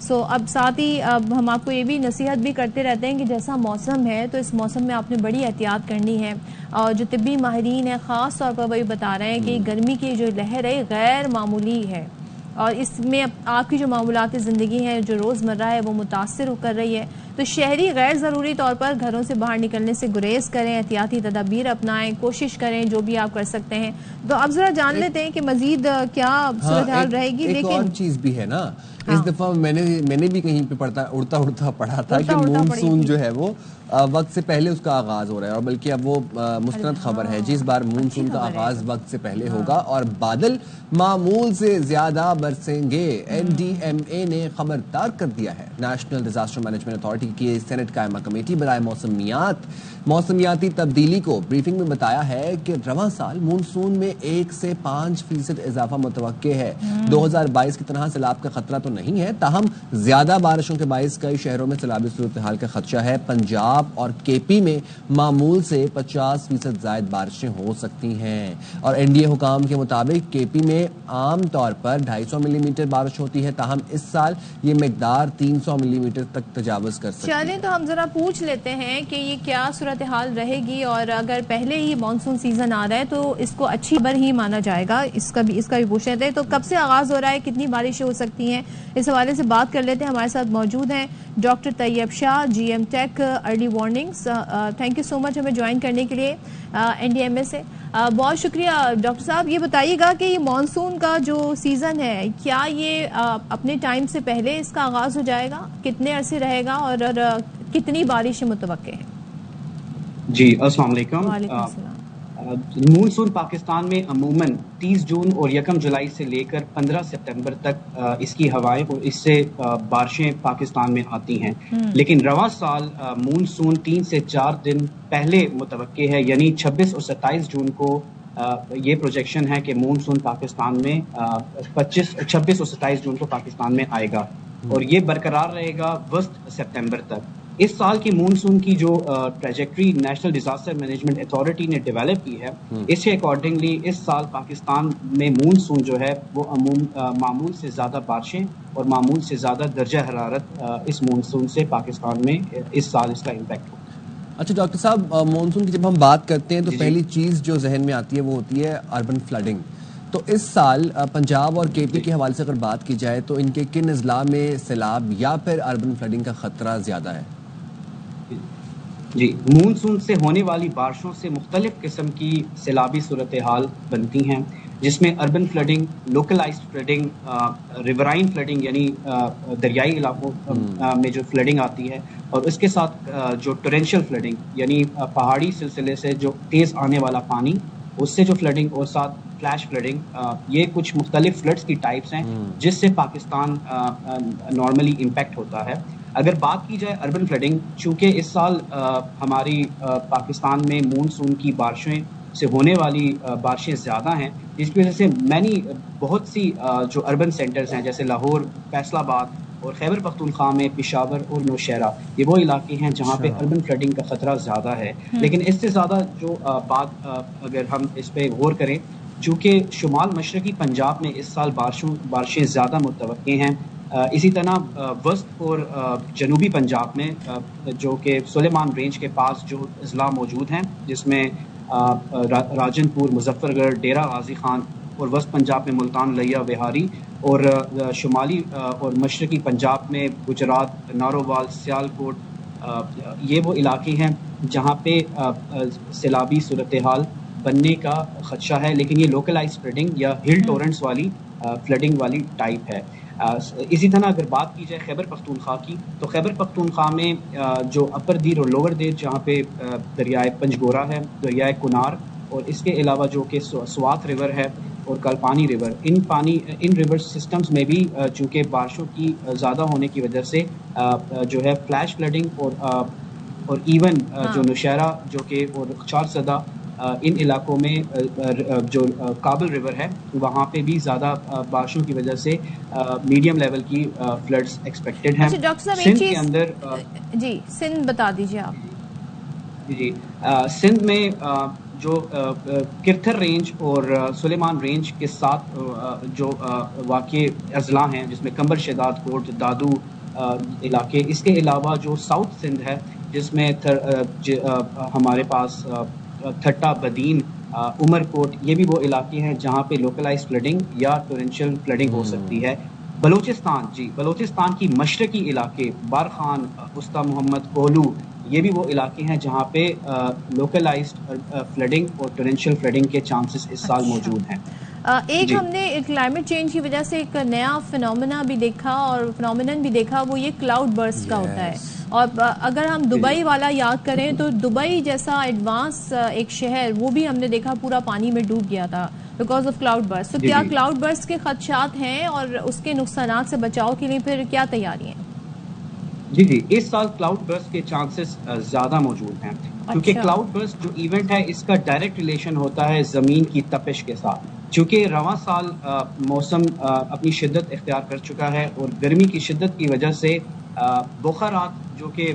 اب ساتھ ہی ہم آپ کو یہ بھی نصیحت بھی کرتے رہتے ہیں کہ جیسا موسم ہے تو اس موسم میں آپ نے بڑی احتیاط کرنی ہے. اور جو طبی ماہرین ہیں خاص طور پر وہی بتا رہے ہیں کہ گرمی کی جو لہر ہے غیر معمولی ہے اور اس میں آپ کی جو معمولات زندگی ہیں جو روزمرہ ہے وہ متاثر کر رہی ہے. تو شہری غیر ضروری طور پر گھروں سے باہر نکلنے سے گریز کریں, احتیاطی تدابیر اپنائیں, کوشش کریں جو بھی آپ کر سکتے ہیں. تو اب ذرا جان لیتے ہیں کہ مزید کیا صورتحال رہے گی. لیکن ایک اور چیز بھی ہے نا, اس دفعہ میں نے بھی کہیں پہ اڑتا پڑھا تھا کہ مونسون جو ہے وہ وقت سے پہلے اس کا آغاز ہو رہا ہے, اور بلکہ اب وہ مستند خبر ہے جس بار مونسون کا آغاز وقت سے پہلے ہوگا اور بادل معمول سے زیادہ برسیں گے. NDMA نے خبردار کر دیا ہے. نیشنل ڈیزاسٹر مینجمنٹ اتھارٹی کی سینٹ قائمہ کمیٹی برائے موسمیاتی تبدیلی کو بریفنگ میں بتایا ہے کہ رواں سال مونسون میں 1 سے 5% اضافہ متوقع ہے. 2022 کی طرح سیلاب کا خطرہ تو نہیں ہے, تاہم زیادہ بارشوں کے باعث کئی شہروں میں سیلابی صورتحال کا خدشہ ہے. پنجاب اور KP میں معمول سے 50% زائد بارشیں ہو سکتی ہیں, اور NDA حکام کے مطابق KP میں عام طور پر 250 ملی میٹر بارش ہوتی ہے, تاہم اس سال یہ مقدار 300 ملی میٹر تک تجاوز کر سکتی ہے. چلیں تو ہم ذرا پوچھ لیتے ہیں کہ یہ کیا صورتحال رہے گی, اور اگر پہلے ہی مانسون سیزن آ رہا ہے تو اس کو اچھی خبر ہی مانا جائے گا. اس کا بھی پوچھ لیتے ہیں. تو کب سے آغاز ہو رہا ہے, کتنی بارشیں ہو سکتی ہیں, اس حوالے سے بات کر لیتے ہیں. ہمارے ساتھ موجود ہیں doctor Tayyab Shah, GM tech early warnings. Thank you so much ہمیں جوائن کرنے کے لیے NDMA سے. بہت شکریہ ڈاکٹر صاحب. یہ بتائیے گا کہ یہ مانسون کا جو سیزن ہے کیا یہ اپنے ٹائم سے پہلے اس کا آغاز ہو جائے گا, کتنے عرصے رہے گا, اور کتنی بارشیں متوقع ہیں؟ جی السلام علیکم. وعلیکم السلام. مونسون پاکستان میں عموماً 30 جون اور 1 جولائی سے لے کر 15 ستمبر تک اس کی ہوائیں اور اس سے بارشیں پاکستان میں آتی ہیں, لیکن رواں سال مونسون 3 سے 4 دن پہلے متوقع ہے, یعنی 26 اور 27 جون کو یہ پروجیکشن ہے کہ مونسون پاکستان میں 26 اور 27 جون کو پاکستان میں آئے گا, اور یہ برقرار رہے گا وسط سپتمبر تک. اس سال کی مونسون کی جو trajectory national disaster management authority نے ڈیولپ کی ہے, اس کے اکارڈنگلی اس سال پاکستان میں مونسون جو ہے وہ معمول سے زیادہ بارشیں اور معمول سے زیادہ درجہ حرارت اس مونسون سے پاکستان میں اس سال اس کا امپیکٹ ہوگا. اچھا ڈاکٹر صاحب, مونسون کی جب ہم بات کرتے ہیں تو پہلی چیز جو ذہن میں آتی ہے وہ ہوتی ہے اربن فلڈنگ. تو اس سال پنجاب اور KP کے حوالے سے اگر بات کی جائے تو ان کے کن اضلاع میں سیلاب یا پھر اربن فلڈنگ کا خطرہ زیادہ ہے؟ جی, مونسون سے ہونے والی بارشوں سے مختلف قسم کی سیلابی صورتحال بنتی ہیں, جس میں urban flooding, localised flooding, riverine flooding یعنی دریائی علاقوں میں جو فلڈنگ آتی ہے, اور اس کے ساتھ جو ٹورینشل فلڈنگ یعنی پہاڑی سلسلے سے جو تیز آنے والا پانی اس سے جو فلڈنگ, اور ساتھ فلیش فلڈنگ. یہ کچھ مختلف فلڈز کی ٹائپس ہیں جس سے پاکستان نارملی امپیکٹ ہوتا ہے. اگر بات کی جائے اربن فلڈنگ, چونکہ اس سال ہماری پاکستان میں مونسون کی بارشیں سے ہونے والی بارشیں زیادہ ہیں, جس کی وجہ سے بہت سی جو اربن سینٹرز ہیں جیسے لاہور, فیصل آباد اور خیبر پختونخوا میں پشاور اور نوشہرہ, یہ وہ علاقے ہیں جہاں پہ اربن فلڈنگ کا خطرہ زیادہ ہے. لیکن اس سے زیادہ جو بات اگر ہم اس پہ غور کریں, چونکہ شمال مشرقی پنجاب میں اس سال بارشیں زیادہ متوقع ہیں, اسی طرح وسط اور جنوبی پنجاب میں جو کہ سلیمان رینج کے پاس جو اضلاع موجود ہیں جس میں راجن پور, مظفر گڑھ, ڈیرہ غازی خان, اور وسط پنجاب میں ملتان, لیا, وہاری, اور شمالی اور مشرقی پنجاب میں گجرات, نارووال, سیالکوٹ, یہ وہ علاقے ہیں جہاں پہ سیلابی صورتحال بننے کا خدشہ ہے, لیکن یہ لوکلائز فلڈنگ یا ہل ٹورنٹس والی فلڈنگ والی ٹائپ ہے. اسی طرح اگر بات کی جائے خیبر پختونخوا کی تو خیبر پختونخوا میں جو اپر دیر اور لوور دیر جہاں پہ دریائے پنجگورہ ہے، دریائے کنار اور اس کے علاوہ جو کہ سوات ریور ہے اور کلپانی ریور، ان ریور سسٹمز میں بھی چونکہ بارشوں کی زیادہ ہونے کی وجہ سے جو ہے فلیش فلڈنگ اور ایون جو نوشہرہ جو کہ اور چار صدا ان علاقوں میں جو کابل ریور ہے وہاں پہ بھی زیادہ بارشوں کی وجہ سے میڈیم لیول کی فلڈز ایکسپیکٹڈ ہیں۔ سندھ کے اندر جی سندھ بتا دیجیے آپ۔ جی سندھ میں جو کرتھر رینج اور سلیمان رینج کے ساتھ جو واقع اضلاع ہیں جس میں کمبر شداد کوٹ دادو علاقے، اس کے علاوہ جو ساؤتھ سندھ ہے جس میں ہمارے پاس تھٹا بدین عمر کوٹ، یہ بھی وہ علاقے ہیں جہاں پہ لوکلائز فلڈنگ یا ٹورنشل فلڈنگ ہو سکتی ہے۔ بلوچستان کی مشرقی علاقے بارخان، استا محمد، کولو، یہ بھی وہ علاقے ہیں جہاں پہ لوکلائزڈ فلڈنگ اور ٹورنشل فلڈنگ کے چانسز اس سال موجود ہیں۔ ایک ہم نے کلائمیٹ چینج کی وجہ سے ایک نیا فنومنا بھی دیکھا اور فنومنن بھی دیکھا، وہ یہ کلاؤڈ برسٹ کا ہوتا ہے، اور اگر ہم دبئی والا یاد کریں تو دبئی جیسا ایڈوانس ایک شہر وہ بھی ہم نے دیکھا پورا پانی میں ڈوب گیا تھا بیکاز آف کلاؤڈ برسٹ۔ تو کیا کلاؤڈ برسٹ کے خدشات ہیں اور اس کے نقصانات سے بچاؤ کے لیے پھر کیا تیاری ہیں؟ جی اس سال کلاؤڈ برسٹ کے چانسز زیادہ موجود ہیں کیونکہ کلاؤڈ برسٹ جو ایونٹ ہے اس کا ڈائریکٹ ریلیشن ہوتا ہے زمین کی تپش کے ساتھ۔ چونکہ رواں سال موسم اپنی شدت اختیار کر چکا ہے اور گرمی کی شدت کی وجہ سے بخارات جو کہ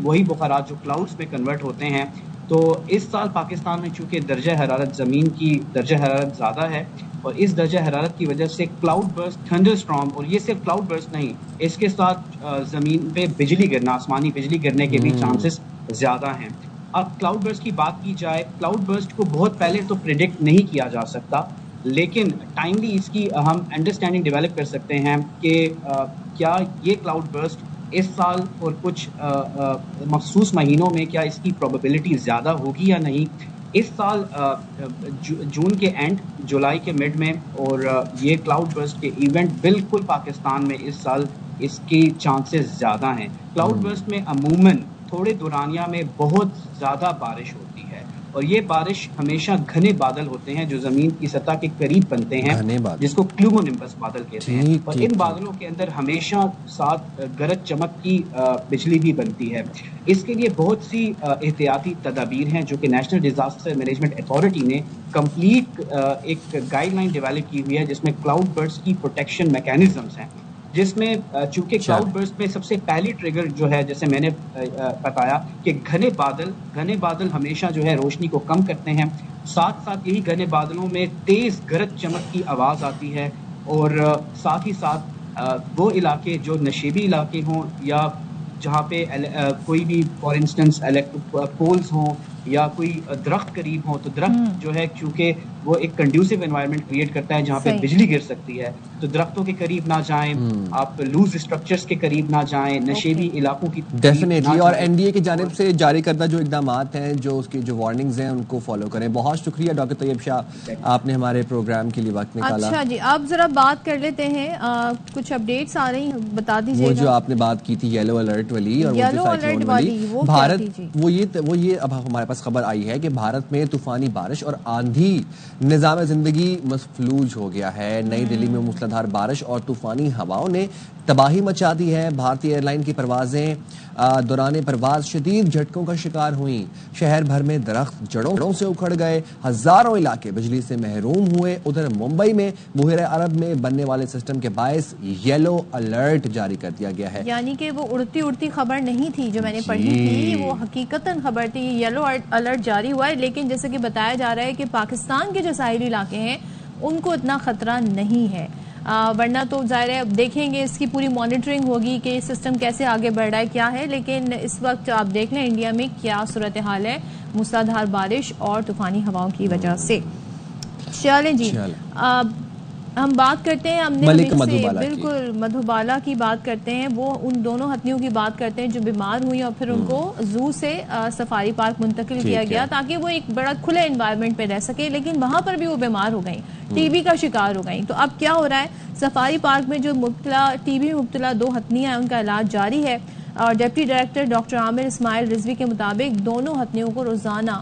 وہی بخارات جو کلاؤڈز میں کنورٹ ہوتے ہیں، تو اس سال پاکستان میں چونکہ درجہ حرارت زمین کی درجہ حرارت زیادہ ہے اور اس درجہ حرارت کی وجہ سے کلاؤڈ برسٹ، تھنڈر اسٹارم، اور یہ صرف کلاؤڈ برسٹ نہیں، اس کے ساتھ زمین پہ بجلی گرنا، آسمانی بجلی گرنے کے بھی چانسز زیادہ ہیں۔ اب کلاؤڈ برسٹ کی بات کی جائے، کلاؤڈ برسٹ کو بہت پہلے تو پریڈکٹ نہیں کیا جا سکتا، لیکن ٹائملی اس کی ہم انڈرسٹینڈنگ ڈیولپ کر سکتے ہیں کہ کیا یہ کلاؤڈ برسٹ اس سال اور کچھ مخصوص مہینوں میں کیا اس کی پروبیبلٹی زیادہ ہوگی یا نہیں۔ اس سال جون کے اینڈ، جولائی کے مڈ میں، اور یہ کلاؤڈ برسٹ کے ایونٹ بالکل پاکستان میں اس سال اس کی چانسز زیادہ ہیں۔ کلاؤڈ برسٹ میں عموماً تھوڑے دورانیہ میں بہت زیادہ بارش ہوتی ہے اور یہ بارش ہمیشہ گھنے بادل ہوتے ہیں جو زمین کی سطح کے قریب بنتے ہیں، جس کو کیومونمبس بادل کہتے ہیں، اور ان بادلوں کے اندر ہمیشہ ساتھ گرج چمک کی بجلی بھی بنتی ہے۔ اس کے لیے بہت سی احتیاطی تدابیر ہیں جو کہ نیشنل ڈیزاسٹر مینجمنٹ اتھارٹی نے کمپلیٹ ایک گائیڈ لائن ڈیولپ کی ہوئی ہے جس میں کلاؤڈ برسٹ کی پروٹیکشن میکینزمز ہیں، جس میں چونکہ کلاؤڈ برسٹ میں سب سے پہلی ٹریگر جو ہے جیسے میں نے بتایا کہ گھنے بادل ہمیشہ جو ہے روشنی کو کم کرتے ہیں، ساتھ ساتھ یہی گھنے بادلوں میں تیز گرج چمک کی آواز آتی ہے، اور ساتھ ہی ساتھ وہ علاقے جو نشیبی علاقے ہوں یا جہاں پہ کوئی بھی فار انسٹنس الیکٹرک پولز ہوں یا کوئی درخت قریب ہو، تو درخت جو ہے چونکہ وہ ایک کنڈیوسو انوائرمنٹ کریٹ کرتا ہے جہاں پہ بجلی گر سکتی ہے، تو درختوں کے قریب نہ جائیں، آپ لوز اسٹرکچرز کے قریب نہ جائیں، نشیبی علاقوں کی ڈیفینیٹلی، اور این ڈی اے کی جانب سے جاری کردہ جو اقدامات ہیں، جو اس کی جو وارننگز ہیں، ان کو فالو کریں۔ بہت شکریہ ڈاکٹر طیب شاہ، آپ نے ہمارے پروگرام کے لیے وقت نکالا۔ اچھا جی، آپ ذرا بات کر لیتے ہیں، کچھ اپڈیٹس آ رہی ہیں، بتا دیجیے گا۔ وہ جو آپ نے بات کی تھی یلو الرٹ والی اور یلو الرٹ والی، بھارت وہ یہ اب ہمارے پاس خبر آئی ہے کہ بھارت میں طوفانی بارش اور آندھی نظام زندگی مفلوج ہو گیا ہے۔ نئی دہلی میں موسلادھار بارش اور طوفانی ہواؤں نے تباہی مچا دی ہے۔ بھارتی ایئر لائن کی پروازیں دوران پرواز شدید جھٹکوں کا شکار ہوئیں۔ شہر بھر میں درخت جڑوں سے اکھڑ گئے، ہزاروں علاقے بجلی سے محروم ہوئے۔ ادھر ممبئی میں بحیرہ عرب میں بننے والے سسٹم کے باعث یلو الرٹ جاری کر دیا گیا ہے۔ یعنی کہ وہ اڑتی خبر نہیں تھی جو میں نے پڑھی تھی، وہ حقیقتاً خبر تھی۔ یلو الرٹ جاری ہوا ہے، لیکن جیسے کہ بتایا جا رہا ہے کہ پاکستان کے جو ساحلی علاقے ہیں ان کو اتنا خطرہ نہیں ہے، ورنہ تو ظاہر ہے دیکھیں گے، اس کی پوری مانیٹرنگ ہوگی کہ یہ سسٹم کیسے آگے بڑھ رہا ہے، کیا ہے۔ لیکن اس وقت آپ دیکھ لیں انڈیا میں کیا صورتحال ہے موسلادھار بارش اور طوفانی ہواؤں کی وجہ سے۔ چلیں جی، ہم بات کرتے ہیں ملک مدھوبالا بالکل مدھوبالا کی بات کرتے ہیں. وہ ان دونوں ہتھیوں کی بات کرتے ہیں جو بیمار ہوئی اور پھر ان کو زو سے سفاری پارک منتقل کیا گیا تاکہ وہ ایک بڑا کھلے انوائرمنٹ پہ رہ سکے, لیکن وہاں پر بھی وہ بیمار ہو گئیں, ٹی بی کا شکار ہو گئیں. تو اب کیا ہو رہا ہے, سفاری پارک میں جو ٹی بی مبتلا 2 ہتھیاں ہیں ان کا علاج جاری ہے, اور ڈپٹی ڈائریکٹر ڈاکٹر عامر اسماعیل رضوی کے مطابق دونوں ہتھیوں کو روزانہ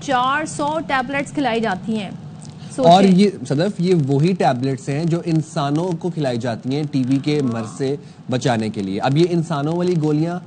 400 ٹیبلٹس کھلائی جاتی ہیں. اور یہ صدف یہ وہی ٹیبلٹس ہیں جو انسانوں کو کھلائی جاتی ہیں ٹی بی کے مرض سے بچانے کے لیے. اب یہ انسانوں والی گولیاں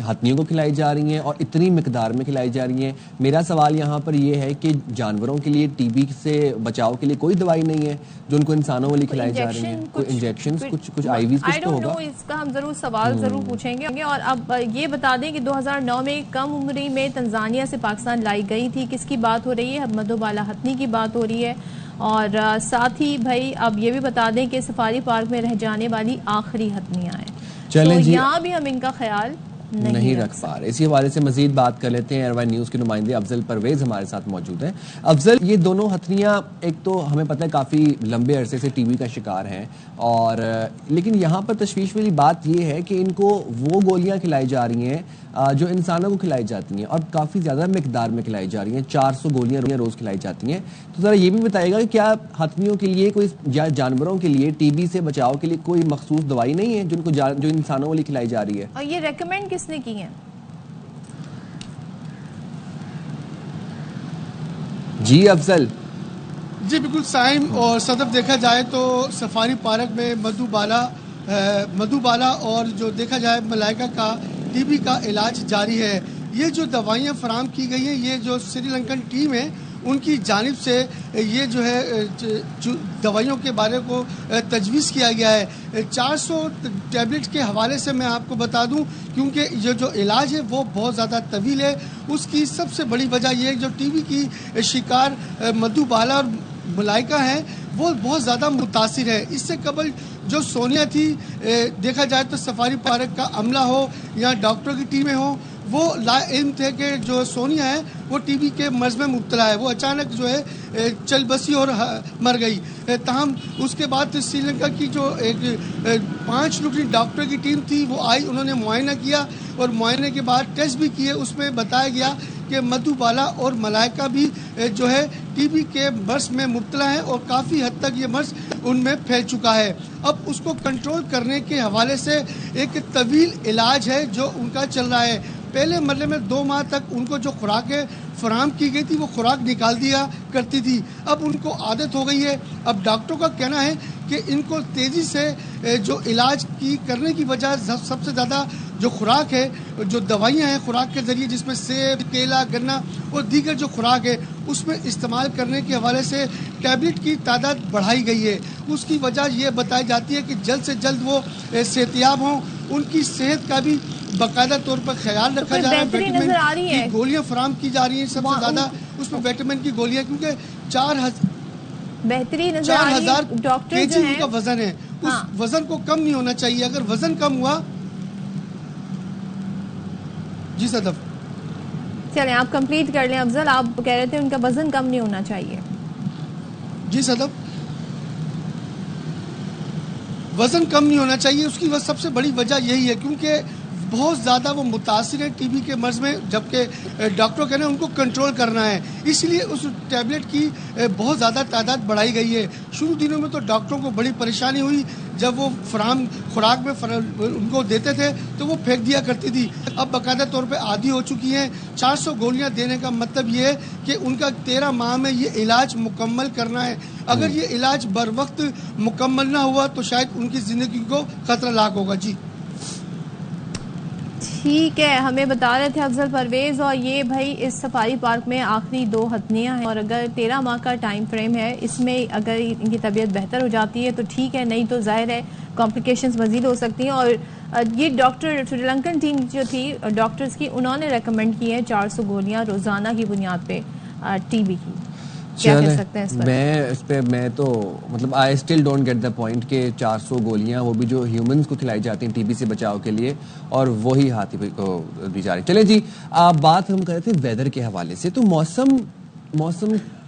ہتھیوں کو کھلائی جا رہی ہیں اور اتنی مقدار میں کھلائی جا رہی ہیں. میرا سوال یہاں پر یہ ہے کہ جانوروں کے لیے ٹی بی سے بچاؤ کے لیے کوئی دوائی نہیں ہے جو ان کو انسانوں والی کھلائی جا رہی ہیں, کوئی انجیکشنز, کچھ آئی ویز, کچھ تو ہوگا. اس کا ہم ضرور سوال ضرور پوچھیں گے. اور اب یہ بتا دیں کہ 2009 میں کم عمری میں تنزانیہ سے پاکستان لائی گئی تھی. کس کی بات ہو رہی ہے؟ مدھوبالا ہتھنی کی بات ہو رہی ہے. اور ساتھ ہی بھائی اب یہ بھی بتا دیں کہ سفاری پارک میں رہ جانے والی آخری ہتھیاں ہیں, تو یہاں بھی ہم ان کا خیال نہیں رکھ پا رہے. اسی حوالے سے مزید بات کر لیتے ہیں. ایئر نیوز کے نمائندے افضل پرویز ہمارے ساتھ موجود ہیں. افضل, یہ دونوں ہتھیاں ایک تو ہمیں پتہ ہے کافی لمبے عرصے سے ٹی بی کا شکار ہیں, اور لیکن یہاں پر تشویش والی بات یہ ہے کہ ان کو وہ گولیاں کھلائی جا رہی ہیں جو انسانوں کو کھلائی جاتی ہیں, اور کافی زیادہ مقدار میں کھلائی جا رہی ہیں. 400 گولیاں روز کھلائی جاتی ہیں. تو ذرا یہ بھی بتائیے گا کہ کیا ہتھیوں کے لیے کوئی, یا جانوروں کے لیے ٹی بی سے بچاؤ کے لیے کوئی مخصوص دوائی نہیں ہے جو انسانوں والی کھلائی جا رہی ہے؟ اور یہ ریکمینڈ کس نے کی ہیں؟ جی افضل. جی بالکل سائم اور صدف, دیکھا جائے تو سفاری پارک میں مدھوبالا اور جو دیکھا جائے ملائکہ کا ٹی بی کا علاج جاری ہے. یہ جو دوائیاں فراہم کی گئی ہیں, یہ جو سری لنکن ٹیم ہے ان کی جانب سے یہ جو ہے دوائیوں کے بارے کو تجویز کیا گیا ہے. 400 ٹیبلٹ کے حوالے سے میں آپ کو بتا دوں, کیونکہ یہ جو علاج ہے وہ بہت زیادہ طویل ہے. اس کی سب سے بڑی وجہ یہ ہے جو ٹی بی کی شکار مدھوبالا اور ملائکہ ہیں وہ بہت زیادہ متاثر ہے. اس سے قبل جو سونیا تھی, دیکھا جائے تو سفاری پارک کا عملہ ہو یا ڈاکٹروں کی ٹیمیں ہوں, وہ لا علم تھے کہ جو سونیا ہے وہ ٹی بی کے مرض میں مبتلا ہے. وہ اچانک جو ہے چل بسی اور مر گئی. تاہم اس کے بعد سری لنکا کی جو ایک 5 رکنی ڈاکٹر کی ٹیم تھی وہ آئی, انہوں نے معائنہ کیا, اور معائنے کے بعد ٹیسٹ بھی کیے. اس میں بتایا گیا کہ مدھوبالا اور ملائکہ بھی جو ہے ٹی بی کے مرض میں مبتلا ہیں, اور کافی حد تک یہ مرض ان میں پھیل چکا ہے. اب اس کو کنٹرول کرنے کے حوالے سے ایک طویل علاج ہے جو ان کا چل رہا ہے. پہلے مرحلے میں 2 ماہ تک ان کو جو خوراکیں فراہم کی گئی تھی وہ خوراک نکال دیا کرتی تھی. اب ان کو عادت ہو گئی ہے. اب ڈاکٹروں کا کہنا ہے کہ ان کو تیزی سے جو علاج کی کرنے کی وجہ سب سے زیادہ جو خوراک ہے, جو دوائیاں ہیں خوراک کے ذریعے, جس میں سیب, کیلا, گنا اور دیگر جو خوراک ہے اس میں استعمال کرنے کے حوالے سے ٹیبلٹ کی تعداد بڑھائی گئی ہے. اس کی وجہ یہ بتائی جاتی ہے کہ جلد سے جلد وہ صحتیاب ہوں. ان کی صحت کا بھی باقاعدہ طور پر خیال رکھا جا رہا ہے. وٹامن کی گولیاں فراہم کی جا رہی ہیں, سب سے زیادہ اس میں وٹامن کی گولیاں, کیونکہ 4000 کے جی ان کا وزن ہے. اس وزن کو کم نہیں ہونا چاہیے. اگر وزن کم ہوا, جی صدف چلیں آپ کمپلیٹ کر لیں. افضل, آپ کہہ رہے تھے ان کا وزن کم نہیں ہونا چاہیے. جی صدف, وزن کم نہیں ہونا چاہیے. اس کی سب سے بڑی وجہ یہی ہے کیونکہ بہت زیادہ وہ متاثر ہے ٹی بی کے مرض میں, جبکہ ڈاکٹروں کہنا ہے ان کو کنٹرول کرنا ہے. اس لیے اس ٹیبلٹ کی بہت زیادہ تعداد بڑھائی گئی ہے. شروع دنوں میں تو ڈاکٹروں کو بڑی پریشانی ہوئی جب وہ فراہم خوراک میں ان کو دیتے تھے تو وہ پھینک دیا کرتی تھی. اب باقاعدہ طور پہ عادی ہو چکی ہیں. 400 گولیاں دینے کا مطلب یہ ہے کہ ان کا 13 ماہ میں یہ علاج مکمل کرنا ہے. اگر یہ علاج بر وقت مکمل نہ ہوا تو شاید ان کی زندگی کو خطرہ لاحق ہوگا. جی ٹھیک ہے, ہمیں بتا رہے تھے افضل پرویز. اور یہ بھائی اس سفاری پارک میں آخری 2 ہتھیاں ہیں, اور اگر 13 ماہ کا ٹائم فریم ہے, اس میں اگر ان کی طبیعت بہتر ہو جاتی ہے تو ٹھیک ہے, نہیں تو ظاہر ہے کمپلیکیشنز مزید ہو سکتی ہیں. اور یہ ڈاکٹر سری لنکن ٹیم جو تھی ڈاکٹرز کی, انہوں نے ریکمینڈ کی ہے 400 گولیاں روزانہ کی بنیاد پہ ٹی بی کی. کیا کہہ سکتے ہیں اس پر؟ میں تو مطلب I still don't get the point کہ 400 گولیاں وہ بھی جو ہیومنز کو کھلائی جاتی ہیں ٹی بی سے بچاؤ کے لیے, اور وہی ہاتھی کو دی جا رہی. چلیں جی, بات ہم کر رہے تھے ویدر کے حوالے سے. تو موسم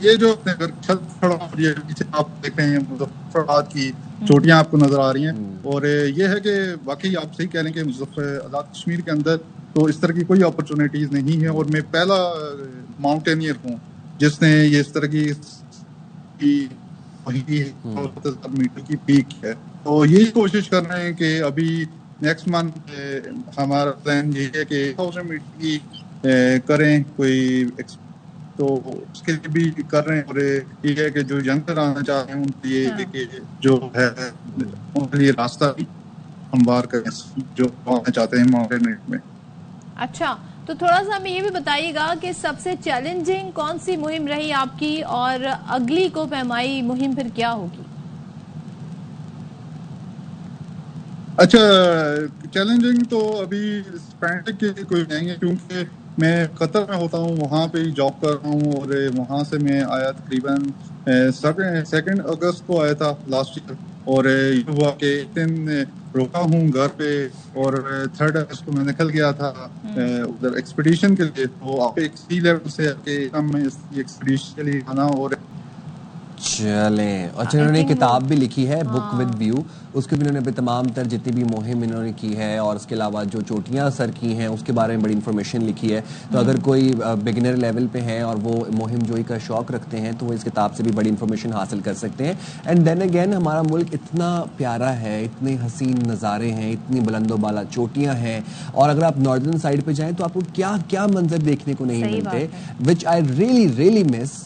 یہ جو اگر چھت کھڑا پیچھے آپ دیکھ رہے ہیں مظفرآباد کی چوٹیاں آپ کو نظر آ رہی ہیں, اور یہ ہے کہ واقعی آپ صحیح کہہ رہے ہیں کہ آزاد کشمیر کے اندر تو اس طرح کی کوئی اپرچونیٹیز نہیں ہے, اور میں پہلا ماؤنٹینئر ہوں جس نے یہ اس طرح کی میٹر کی پیک ہے. تو یہی کوشش کر رہے ہیں کہ ابھی نیکسٹ منتھ ہمارا پلان یہ ہے کہ 1000 میٹر کی کریں کوئی, تو اس کے لیے بھی کر رہے ہیں. اور یہ ہے کہ جو ینگر آنا چاہتے ہیں ان کے لیے کہ جو ہے ان کے لیے راستہ بھی ہموار کریں جو آنا چاہتے ہیں ماؤنٹین میں. اچھا, تو تھوڑا سا ہمیں یہ بھی بتائیے گا کہ سب سے چیلنجنگ کون سی مہم رہی آپ کی, اور اگلی کو پیمائی مہم پھر کیا ہوگی؟ اچھا, چیلنجنگ تو ابھی اسپینڈک کے کوئی نہیں ہے کیونکہ میں قطر میں ہوتا ہوں, وہاں پہ ہی جاب کر رہا ہوں, اور وہاں سے میں آیا تقریباً 2 اگست کو آیا تھا لاسٹ ایئر, اور یہ ہوا کہ ایک دن روکا ہوں گھر پہ, اور 3 اگست کو میں نکل گیا تھا ادھر ایکسپیڈیشن کے لیے. تو آپ ایک سی لیول سے کہ میں اس ایکسپیڈیشن کے لیے آنا. اور چلیں, اور انہوں نے کتاب بھی لکھی ہے بک ود ویو, اس کے بھی انہوں نے تمام تر جتنی بھی مہم انہوں نے کی ہے, اور اس کے علاوہ جو چوٹیاں سر کی ہیں اس کے بارے میں بڑی انفارمیشن لکھی ہے. تو اگر کوئی بگنر لیول پہ ہیں اور وہ مہم جوئی کا شوق رکھتے ہیں تو وہ اس کتاب سے بھی بڑی انفارمیشن حاصل کر سکتے ہیں. اینڈ دین اگین ہمارا ملک اتنا پیارا ہے, اتنے حسین نظارے ہیں, اتنی بلند و بالا چوٹیاں ہیں, اور اگر آپ ناردرن سائڈ پہ جائیں تو آپ کو کیا کیا منظر دیکھنے کو نہیں ملتے, which I really miss.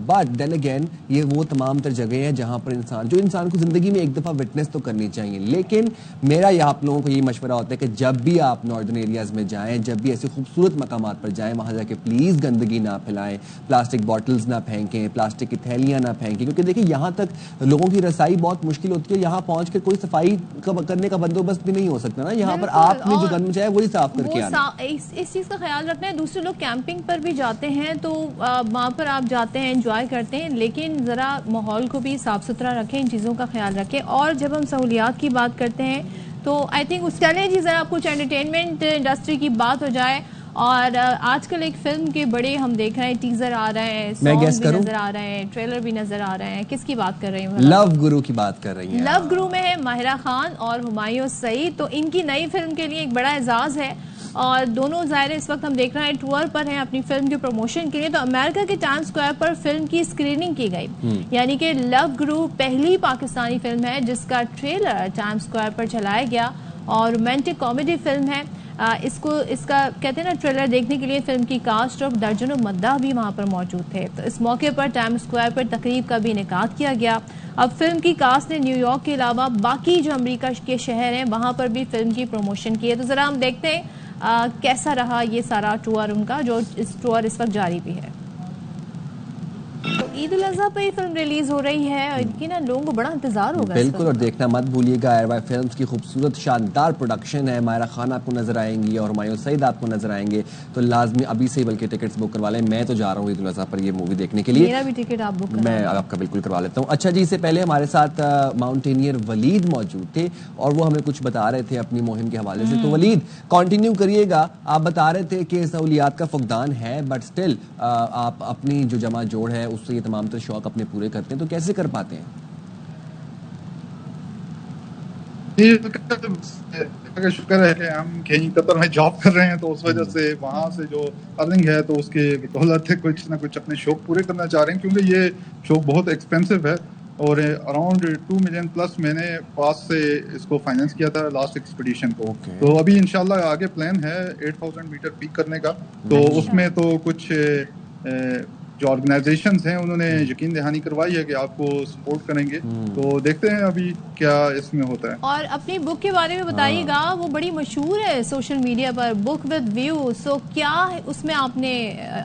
But then again یہ وہ تمام تر جگہیں ہیں جہاں پر انسان کو زندگی میں ایک دفعہ وٹنس تو کرنی چاہیے. لیکن میرا یہ آپ لوگوں کو یہ مشورہ ہوتا ہے کہ جب بھی آپ ناردرن ایریاز میں جائیں, جب بھی ایسے خوبصورت مقامات پر جائیں, وہاں جا کے پلیز گندگی نہ پھیلائیں, پلاسٹک بوٹلز نہ پھینکیں, پلاسٹک کی تھیلیاں نہ پھینکیں, کیونکہ دیکھیں یہاں تک لوگوں کی رسائی بہت مشکل ہوتی ہے. یہاں پہنچ کے کوئی صفائی کرنے کا بندوبست بھی نہیں ہو سکتا نا, یہاں پر آپ نے جو گند مچایا وہی صاف کر کے آنا. اس چیز کا خیال رکھنا ہے. دوسرے لوگ کیمپنگ پر بھی جاتے ہیں تو وہاں پر آپ جاتے ہیں, انجوائے کرتے ہیں, لیکن ذرا ماحول کو بھی صاف ستھرا رکھیں, ان چیزوں کا خیال رکھیں. اور جب ہم سہولیات کی بات کرتے ہیں تو آئی تھنک اس چلیں جی ذرا کچھ انٹرٹینمنٹ انڈسٹری کی بات ہو جائے. اور آج کل ایک فلم کے بڑے ہم دیکھ رہے ہیں, ٹیزر آ رہے ہیں, سانگ بھی نظر آ رہے ہیں, ٹریلر بھی نظر آ رہے ہیں. کس کی بات کر رہی ہوں؟ لو گرو کی بات کر رہی ہیں. لو گرو میں ہے ماہرہ خان اور ہمایوں سعید. تو ان کی نئی فلم کے لیے ایک بڑا اعزاز ہے, اور دونوں ظاہر اس وقت ہم دیکھ رہے ہیں ٹور پر ہیں اپنی فلم کے پروموشن کے لیے. تو امریکہ کے ٹائمز اسکوائر پر فلم کی اسکریننگ کی گئی, یعنی کہ لو گرو پہلی پاکستانی فلم ہے جس کا ٹریلر ٹائمز اسکوائر پر چلایا گیا, اور رومانٹک کامیڈی فلم ہے. اس کا کہتے ہیں نا ٹریلر دیکھنے کے لیے فلم کی کاسٹ اور درجنوں مداح بھی وہاں پر موجود تھے. تو اس موقع پر ٹائمز اسکوائر پر تقریب کا بھی انعقاد کیا گیا. اب فلم کی کاسٹ نے نیو یارک کے علاوہ باقی جو امریکہ کے شہر ہیں وہاں پر بھی فلم کی پروموشن کی ہے. تو ذرا ہم دیکھتے ہیں کیسا رہا یہ سارا ٹور ان کا, جو ٹور اس وقت جاری بھی ہے. عید الاضحیٰ پہ یہ فلم ریلیز ہو رہی ہے, اور ان کی نا لوگوں کو بڑا انتظار ہوگا. بالکل, اور دیکھنا مت بھولیے گا. ایئر وائی فلمز کی خوبصورت شاندار پروڈکشن ہے. ماہرہ خان آپ کو نظر آئیں گی اور ہمایوں سعید آپ کو نظر آئیں گے. تو لازمی ابھی سے بلکہ ٹکٹس بک کروا لیں. میں تو جا رہا ہوں عید الاضحیٰ پر یہ مووی دیکھنے کے لیے. میرا بھی ٹکٹ آپ بک میں آپ کا بالکل کروا لیتا ہوں. اچھا جی, اس سے پہلے ہمارے ساتھ ماؤنٹینئر ولید موجود تھے, اور وہ ہمیں کچھ بتا رہے تھے اپنی مہم کے حوالے سے. تو ولید کنٹینیو کریے گا. آپ بتا رہے تھے کہ سہولیات کا فقدان ہے, بٹ اسٹل آپ اپنی جو جمع جوڑ ہے اس سے یہ تمام تر شوق اپنے پورے کرتے ہیں, تو کیسے کر پاتے ہیں؟ شکر ہے کہ ہم کہیں قطر میں جاب کر رہے ہیں, تو اس وجہ سے وہاں سے جو ارننگ ہے تو اس کے بدولت کچھ نہ کچھ اپنے شوق پورے کرنا چاہ رہے ہیں, کیونکہ یہ شوق بہت ایکسپینسو ہے. اور اراؤنڈ 2 ملین پلس میں نے پاس سے اس کو فائنینس کیا تھا لاسٹ ایکسپیڈیشن کو. تو ابھی انشاءاللہ آگے پلان ہے 8000 میٹر پیک کرنے کا. تو اس میں تو کچھ جو آرگنائزیشنز ہیں انہوں نے یقین دہانی کروائی ہے کہ آپ کو سپورٹ کریں گے. تو دیکھتے ہیں ابھی کیا اس میں ہوتا ہے. اور اپنی بک کے بارے میں بتائیے گا, وہ بڑی مشہور ہے سوشل میڈیا پر, بک ود ویو. سو کیا اس میں آپ نے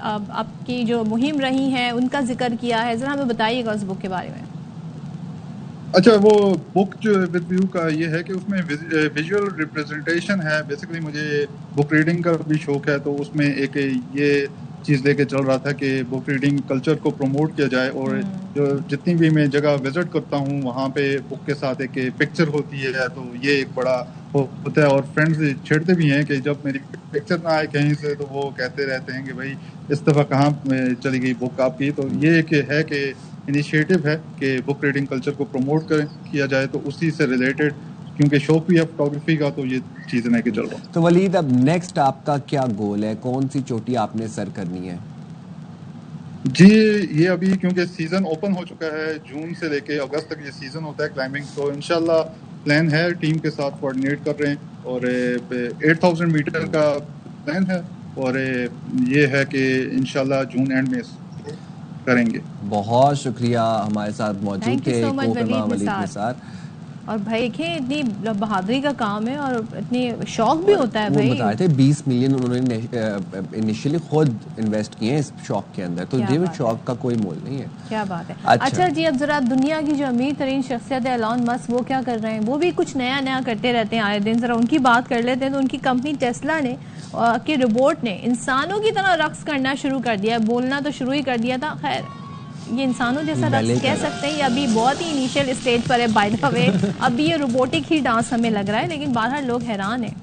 آپ کی جو مہم رہی ہیں ان کا ذکر کیا ہے, ذرا ہمیں بتائیے گا اس بک کے بارے میں. اچھا, وہ بک جو ود ویو کا یہ ہے کہ اس میں ویژول ریپریزنٹیشن ہے. بیسیکلی مجھے بک ریڈنگ کا بھی شوق ہے, تو اس میں ایک یہ چیز لے کے چل رہا تھا کہ بک ریڈنگ کلچر کو پروموٹ کیا جائے. اور جو جتنی بھی میں جگہ وزٹ کرتا ہوں وہاں پہ بک کے ساتھ ایک پکچر ہوتی ہے, تو یہ ایک بڑا ہوتا ہے, اور فرینڈز چھیڑتے بھی ہیں کہ جب میری پکچر نہ آئے کہیں سے تو وہ کہتے رہتے ہیں کہ بھائی اس دفعہ کہاں چلی گئی بک آپ کی. تو یہ ایک ہے کہ انیشیٹو ہے کہ بک ریڈنگ کلچر کو پروموٹ کیا جائے, تو اسی سے ریلیٹڈ کیونکہ شوق بھی ہے فوٹوگرافی کا, تو یہ چیزیں لے کے چل رہا ہوں. تو ولید اب نیکسٹ آپ کا کیا گول ہے, کون سی چوٹی آپ نے سر کرنی ہے؟ جی یہ ابھی کیونکہ سیزن اوپن ہو چکا ہے, جون سے لے کے اگست تک یہ سیزن ہوتا ہے کلائمبنگ, تو انشاءاللہ پلان ہے, ٹیم کے ساتھ کوآرڈینیٹ کر رہے ہیں, اور 8000 میٹر کا پلان ہے, اور یہ ہے کہ انشاءاللہ جون اینڈ میں کریں گے. بہت شکریہ ہمارے ساتھ موجود تھے کوپیما ولید نثار. اور بھائی دیکھیں اتنی بہادری کا کام ہے اور اتنی شوق بھی ہوتا ہے. وہ بتا رہے تھے 20 ملین انہوں نے انیشلی خود انویسٹ کیے ہیں اس شوق کے اندر, تو یہ شوق کا کوئی مول نہیں ہے. کیا بات ہے. اچھا جی, اب ذرا دنیا کی جو امیر ترین شخصیت ہے ایلان مسک, وہ کیا کر رہے ہیں؟ وہ بھی کچھ نیا کرتے رہتے ہیں آئے دن, ذرا ان کی بات کر لیتے ہیں. تو ان کی کمپنی ٹیسلا نے کہ روبوٹ نے انسانوں کی طرح رقص کرنا شروع کر دیا, بولنا تو شروع ہی کر دیا تھا. خیر یہ انسانوں جیسا رقص کہہ سکتے ہیں, یہ ابھی بہت ہی انیشیل اسٹیج پر ہے بائی دا وے. اب یہ روبوٹک ہی ڈانس ہمیں لگ رہا ہے, لیکن باہر لوگ حیران ہیں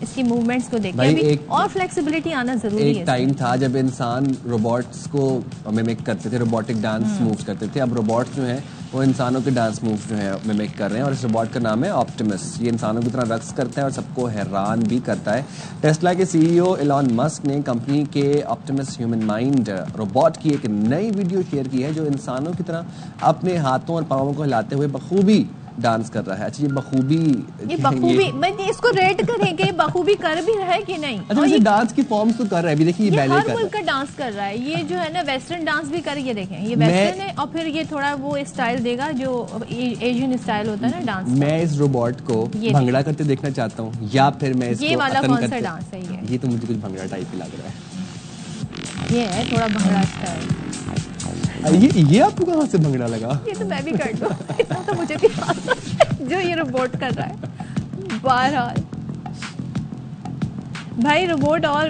اس کی موومنٹس کو دیکھ کے. اور فلیکسیبلٹی آنا ضروری ہے. ایک ٹائم تھا جب انسان روبوٹس کو میمک کرتے تھے, روبوٹک ڈانس مووز کرتے تھے. اب روبوٹس جو ہیں وہ انسانوں کے ڈانس مووز جو ہیں میمک کر رہے ہیں, اور اس روبوٹ کا نام ہے آپٹیمس. یہ انسانوں کی طرح رقص کرتا ہے اور سب کو حیران بھی کرتا ہے. ٹیسلا کے سی ای او ایلان مسک نے کمپنی کے آپٹیمس ہیومن مائنڈ روبوٹ کی ایک نئی ویڈیو شیئر کی ہے جو انسانوں کی طرح اپنے ہاتھوں اور پاؤں کو ہلاتے ہوئے بخوبی ڈانس کر رہا ہے. اچھا یہ بخوبی اس کو ریٹ کریں کہ بخوبی کر بھی رہا ہے کہ نہیں. اچھا یہ ڈانس کی فارمز تو کر رہا ہے, ابھی دیکھیں یہ بیلے ہر ملک کا ڈانس کر رہا ہے. یہ جو ہے نا ویسٹرن ڈانس بھی کر, یہ دیکھیں یہ ویسٹرن ہے, اور پھر یہ تھوڑا وہ اسٹائل دے گا جو ایشین اسٹائل ہوتا ہے نا ڈانس. میں اس روبوٹ کو بھنگڑا کرتے دیکھنا چاہتا ہوں, یا پھر میں اس کو یہ والا کون سا ڈانس ہے؟ یہ تو مجھے کچھ بھنگڑا ٹائپ ہی لگ رہا ہے. یہ ہے تھوڑا بھنگڑا اسٹائل. یہ آپ کو کہاں سے بھنگڑا لگا؟ یہ تو میں بھی کر دوں, اتنا تو مجھے بھی جو یہ روبوٹ کر رہا ہے. بہرحال بھائی روبوٹ اور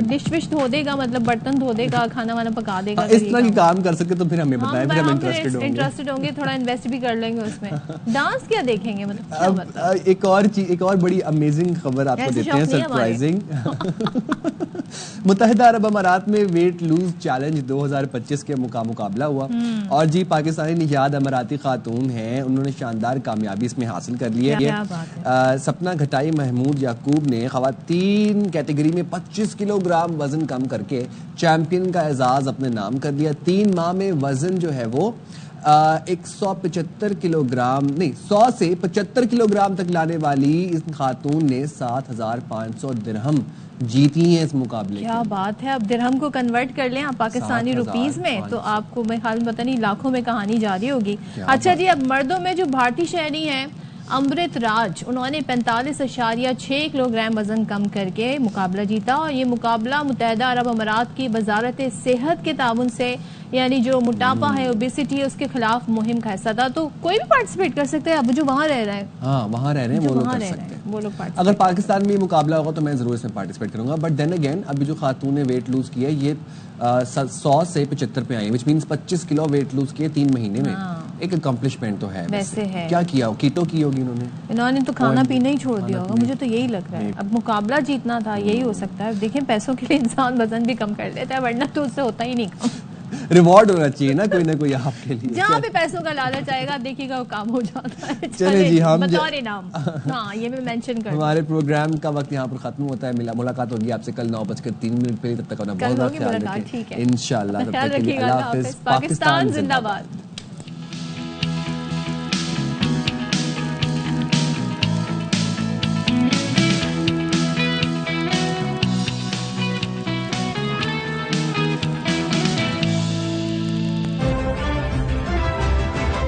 ڈش وش دھو دے گا, مطلب برتن دھو دے گا, کھانا وانا پکا دے گا. اس طرح کی کام کر سکے تو پھر ہمیں بتائیں, پھر ہم انٹرسٹڈ ہوں گے, تھوڑا انویسٹ بھی کر لیں گے اس میں. ڈانس کیا دیکھیں گے مطلب. ایک اور بڑی امیزنگ خبر آپ کو دیتے ہیں, سرپرائزنگ. متحدہ عرب امارات میں ویٹ لوز چیلنج 2025 کے مقابلہ ہوا, اور جی پاکستانی نژاد اماراتی خاتون ہیں, انہوں نے شاندار کامیابی اس میں حاصل کر لی ہے. سپنا گھٹائی محمود یعقوب نے خواتین کیٹیگری میں 25 کلو گرام وزن کم کر کے چیمپئن کا اعزاز اپنے نام کر لیا. 3 ماہ میں وزن جو ہے وہ 175 کلو گرام نہیں 100 سے 75 کلو گرام تک لانے والی اس خاتون نے 7500 درہم جیتی ہیں اس مقابلے. کیا بات ہے. اب درہم کو کنورٹ کر لیں آپ پاکستانی روپیز میں, تو آپ کو میں خیال پتہ نہیں لاکھوں میں کہانی جاری ہوگی. اچھا جی, اب مردوں میں جو بھارتی شہری ہیں امرت راج, انہوں نے 45.6 کلو گرام وزن کم کر کے مقابلہ جیتا, اور یہ مقابلہ متحدہ عرب امارات کی وزارت صحت کے تعاون سے, یعنی جو موٹاپا ہے اوبیسٹی ہے اس کے خلاف مہم کا حصہ تھا. تو کوئی بھی پارٹیسپیٹ کر سکتے ہیں, اب جو وہاں رہ رہے ہیں. ہاں وہاں رہ رہے ہیں وہ لوگ کر سکتے ہیں. اگر پاکستان میں یہ مقابلہ ہوگا تو میں ضرور اس میں پارٹیسپیٹ کروں گا. بٹ دین اگین ابھی جو خاتون نے ویٹ لوز کیا ہے یہ 100 سے 75 پہ آئی, which means 25 kilo weight lose کیے 3 مہینے میں. ایک اکمپلشمنٹ تو ہے. ویسے ہے کیا کیا کیٹو کی ہوگی انہوں نے تو کھانا پینا ہی چھوڑ دیا ہوگا, مجھے تو یہی لگ رہا ہے. اب مقابلہ جیتنا تھا, یہی ہو سکتا ہے. دیکھیں پیسوں کے لیے انسان وزن بھی کم کر لیتا ہے, ورنہ تو اس سے ہوتا ہی نہیں کم. ریوارڈ ہونا چاہیے نا کوئی نہ کوئی آپ کے لیے. جہاں پہ پیسوں کا لالچ آئے گا دیکھیے گا وہ کام ہو جاتا ہے. چلیں جی, ہم بطور انعام. ہاں یہ میں مینشن کر, ہمارے پروگرام کا وقت یہاں پر ختم ہوتا ہے. ملاقات ہوگی آپ سے کل 9:03 پہ. تب تک اپنا بہت خیال رکھیں انشاءاللہ. تب تک کے لیے اللہ حافظ. پاکستان زندہ باد.